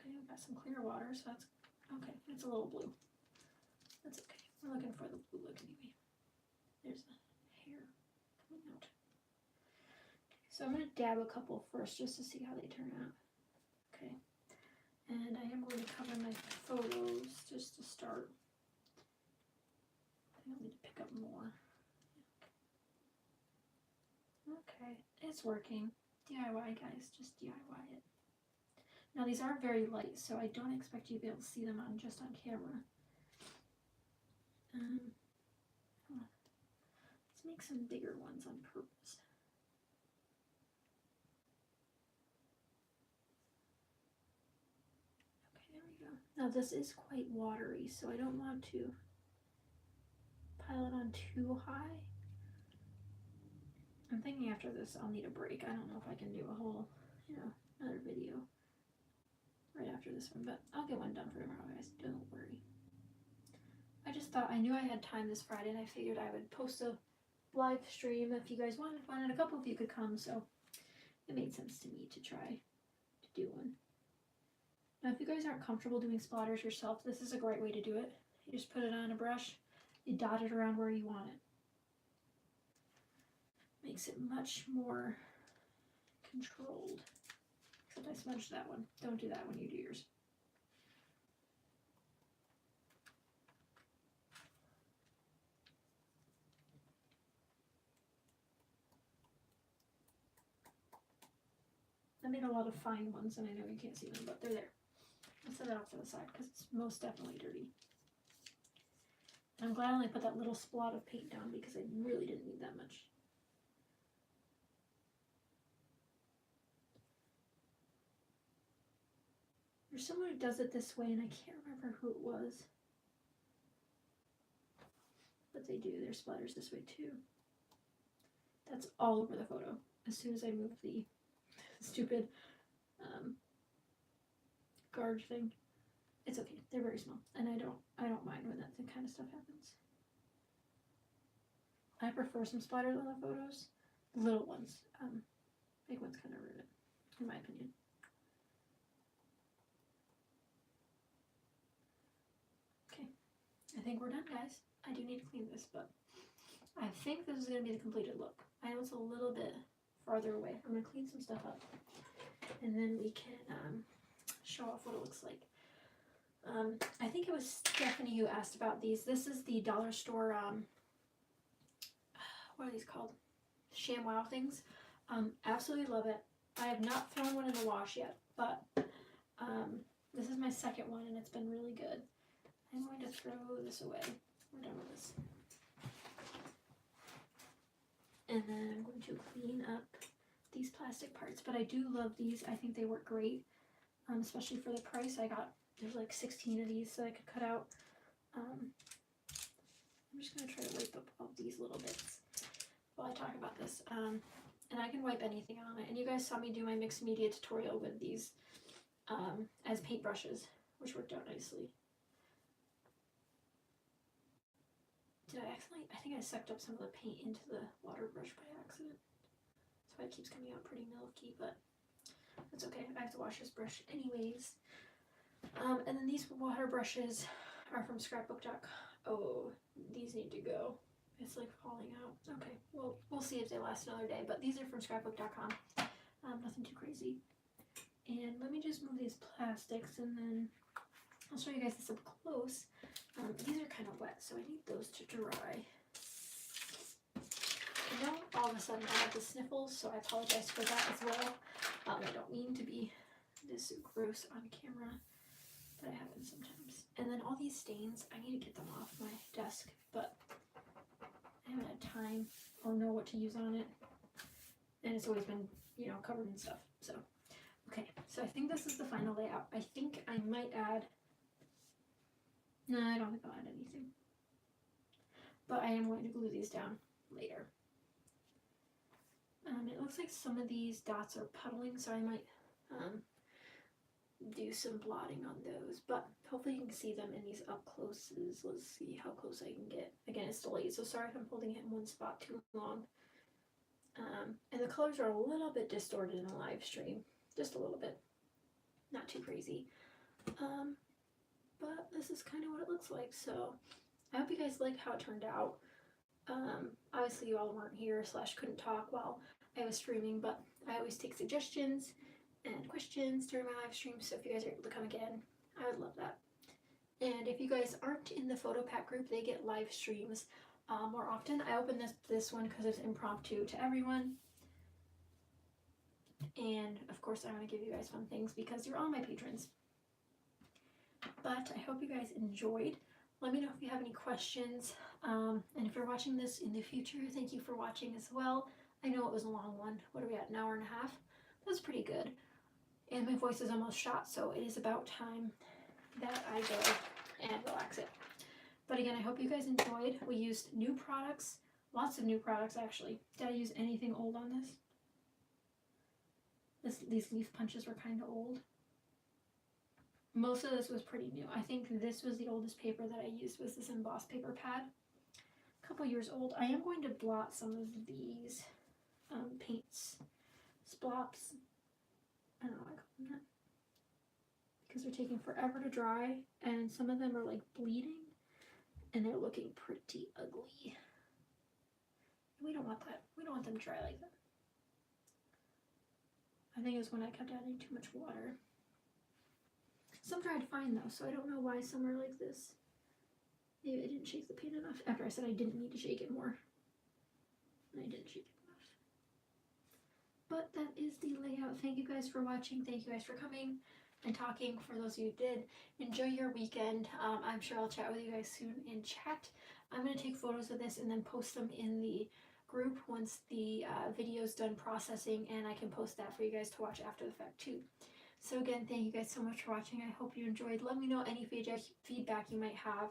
Speaker 1: Okay, we've got some clear water, so that's okay. It's a little blue. That's okay. We're looking for the blue look anyway. There's the hair coming out. So I'm going to dab a couple first just to see how they turn out. Okay. And I am going to cover my photos just to start. I think I'll need to pick up more. Okay, it's working. DIY, guys, just DIY it. Now these are very light, so I don't expect you to be able to see them just on camera. Let's make some bigger ones on purpose. Now this is quite watery, so I don't want to pile it on too high. I'm thinking after this I'll need a break. I don't know if I can do a whole, another video right after this one, but I'll get one done for tomorrow, guys. Don't worry. I just thought, I knew I had time this Friday, and I figured I would post a live stream if you guys wanted one, and a couple of you could come, so it made sense to me to try to do one. Now, if you guys aren't comfortable doing splatters yourself, this is a great way to do it. You just put it on a brush, you dot it around where you want it. Makes it much more controlled. Except I smudged that one. Don't do that when you do yours. I made a lot of fine ones, and I know you can't see them, but they're there. I'll set that off to the side because it's most definitely dirty. And I'm glad I only put that little splot of paint down because I really didn't need that much. There's someone who does it this way, and I can't remember who it was. But they do their splatters this way too. That's all over the photo. As soon as I move the stupid guard thing, it's okay. They're very small, and I don't mind when that kind of stuff happens. I prefer some splatters on the photos. The little ones, big ones kind of ruin it, in my opinion. Okay, I think we're done, guys. I do need to clean this, but I think this is going to be the completed look. I know it's a little bit farther away. I'm going to clean some stuff up, and then we can show off what it looks like. I think it was Stephanie who asked about these. This is the dollar store, what are these called? ShamWow things. Absolutely love it. I have not thrown one in the wash yet, but this is my second one, and it's been really good. I'm going to throw this away. We're done with this. And then I'm going to clean up these plastic parts, but I do love these. I think they work great, especially for the price. There's like 16 of these, so I could cut out. I'm just going to try to wipe up all these little bits while I talk about this. And I can wipe anything on it. And you guys saw me do my mixed media tutorial with these as paintbrushes, which worked out nicely. Did I accidentally? I think I sucked up some of the paint into the water brush by accident. That's why it keeps coming out pretty milky, but that's okay. I have to wash this brush anyways. And then these water brushes are from Scrapbook.com. Oh, these need to go. It's like falling out. Okay, well, we'll see if they last another day, but these are from Scrapbook.com. Nothing too crazy. And let me just move these plastics, and then I'll show you guys this up close. These are kind of wet, so I need those to dry. I know all of a sudden I have the sniffles, so I apologize for that as well. I don't mean to be this gross on camera, but it happens sometimes. And then all these stains, I need to get them off my desk, but I haven't had time or know what to use on it. And it's always been, you know, covered in stuff. So, okay. So I think this is the final layout. I think I might add... No, I don't think I'll add anything. But I am going to glue these down later. It looks like some of these dots are puddling, so I might do some blotting on those. But hopefully you can see them in these up closes. Let's see how close I can get. Again, it's delayed, so sorry if I'm holding it in one spot too long. And the colors are a little bit distorted in the live stream. Just a little bit. Not too crazy. But this is kind of what it looks like. So I hope you guys like how it turned out. Obviously you all weren't here / couldn't talk while I was streaming, but I always take suggestions and questions during my live stream, so if you guys are able to come again, I would love that. And if you guys aren't in the photo pack group, they get live streams more often. I opened this one because it's impromptu to everyone, and of course I want to give you guys fun things because you're all my patrons. But I hope you guys enjoyed. Let me know if you have any questions, and if you're watching this in the future, thank you for watching as well. I know it was a long one. What are we at, an hour and a half? That's pretty good. And my voice is almost shot, so it is about time that I go and relax it. But again, I hope you guys enjoyed. We used new products, lots of new products actually. Did I use anything old on this? These leaf punches were kind of old. Most of this was pretty new. I think this was the oldest paper that I used, was this embossed paper pad. A couple years old. I am going to blot some of these paints, splops. I don't know what I call them that. Because they're taking forever to dry, and some of them are like bleeding, and they're looking pretty ugly. We don't want that. We don't want them dry like that. I think it was when I kept adding too much water. Some dried fine though, so I don't know why some are like this. Maybe I didn't shake the paint enough after I said I didn't need to shake it more. And I didn't shake it enough. But that is the layout. Thank you guys for watching. Thank you guys for coming and talking. For those of you who did, enjoy your weekend. I'm sure I'll chat with you guys soon in chat. I'm going to take photos of this and then post them in the group once the video's done processing, and I can post that for you guys to watch after the fact too. So again, thank you guys so much for watching. I hope you enjoyed. Let me know any feedback you might have.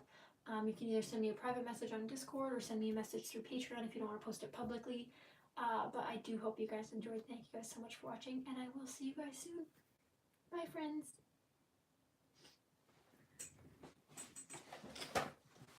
Speaker 1: You can either send me a private message on Discord or send me a message through Patreon if you don't want to post it publicly. But I do hope you guys enjoyed. Thank you guys so much for watching, and I will see you guys soon. Bye, friends.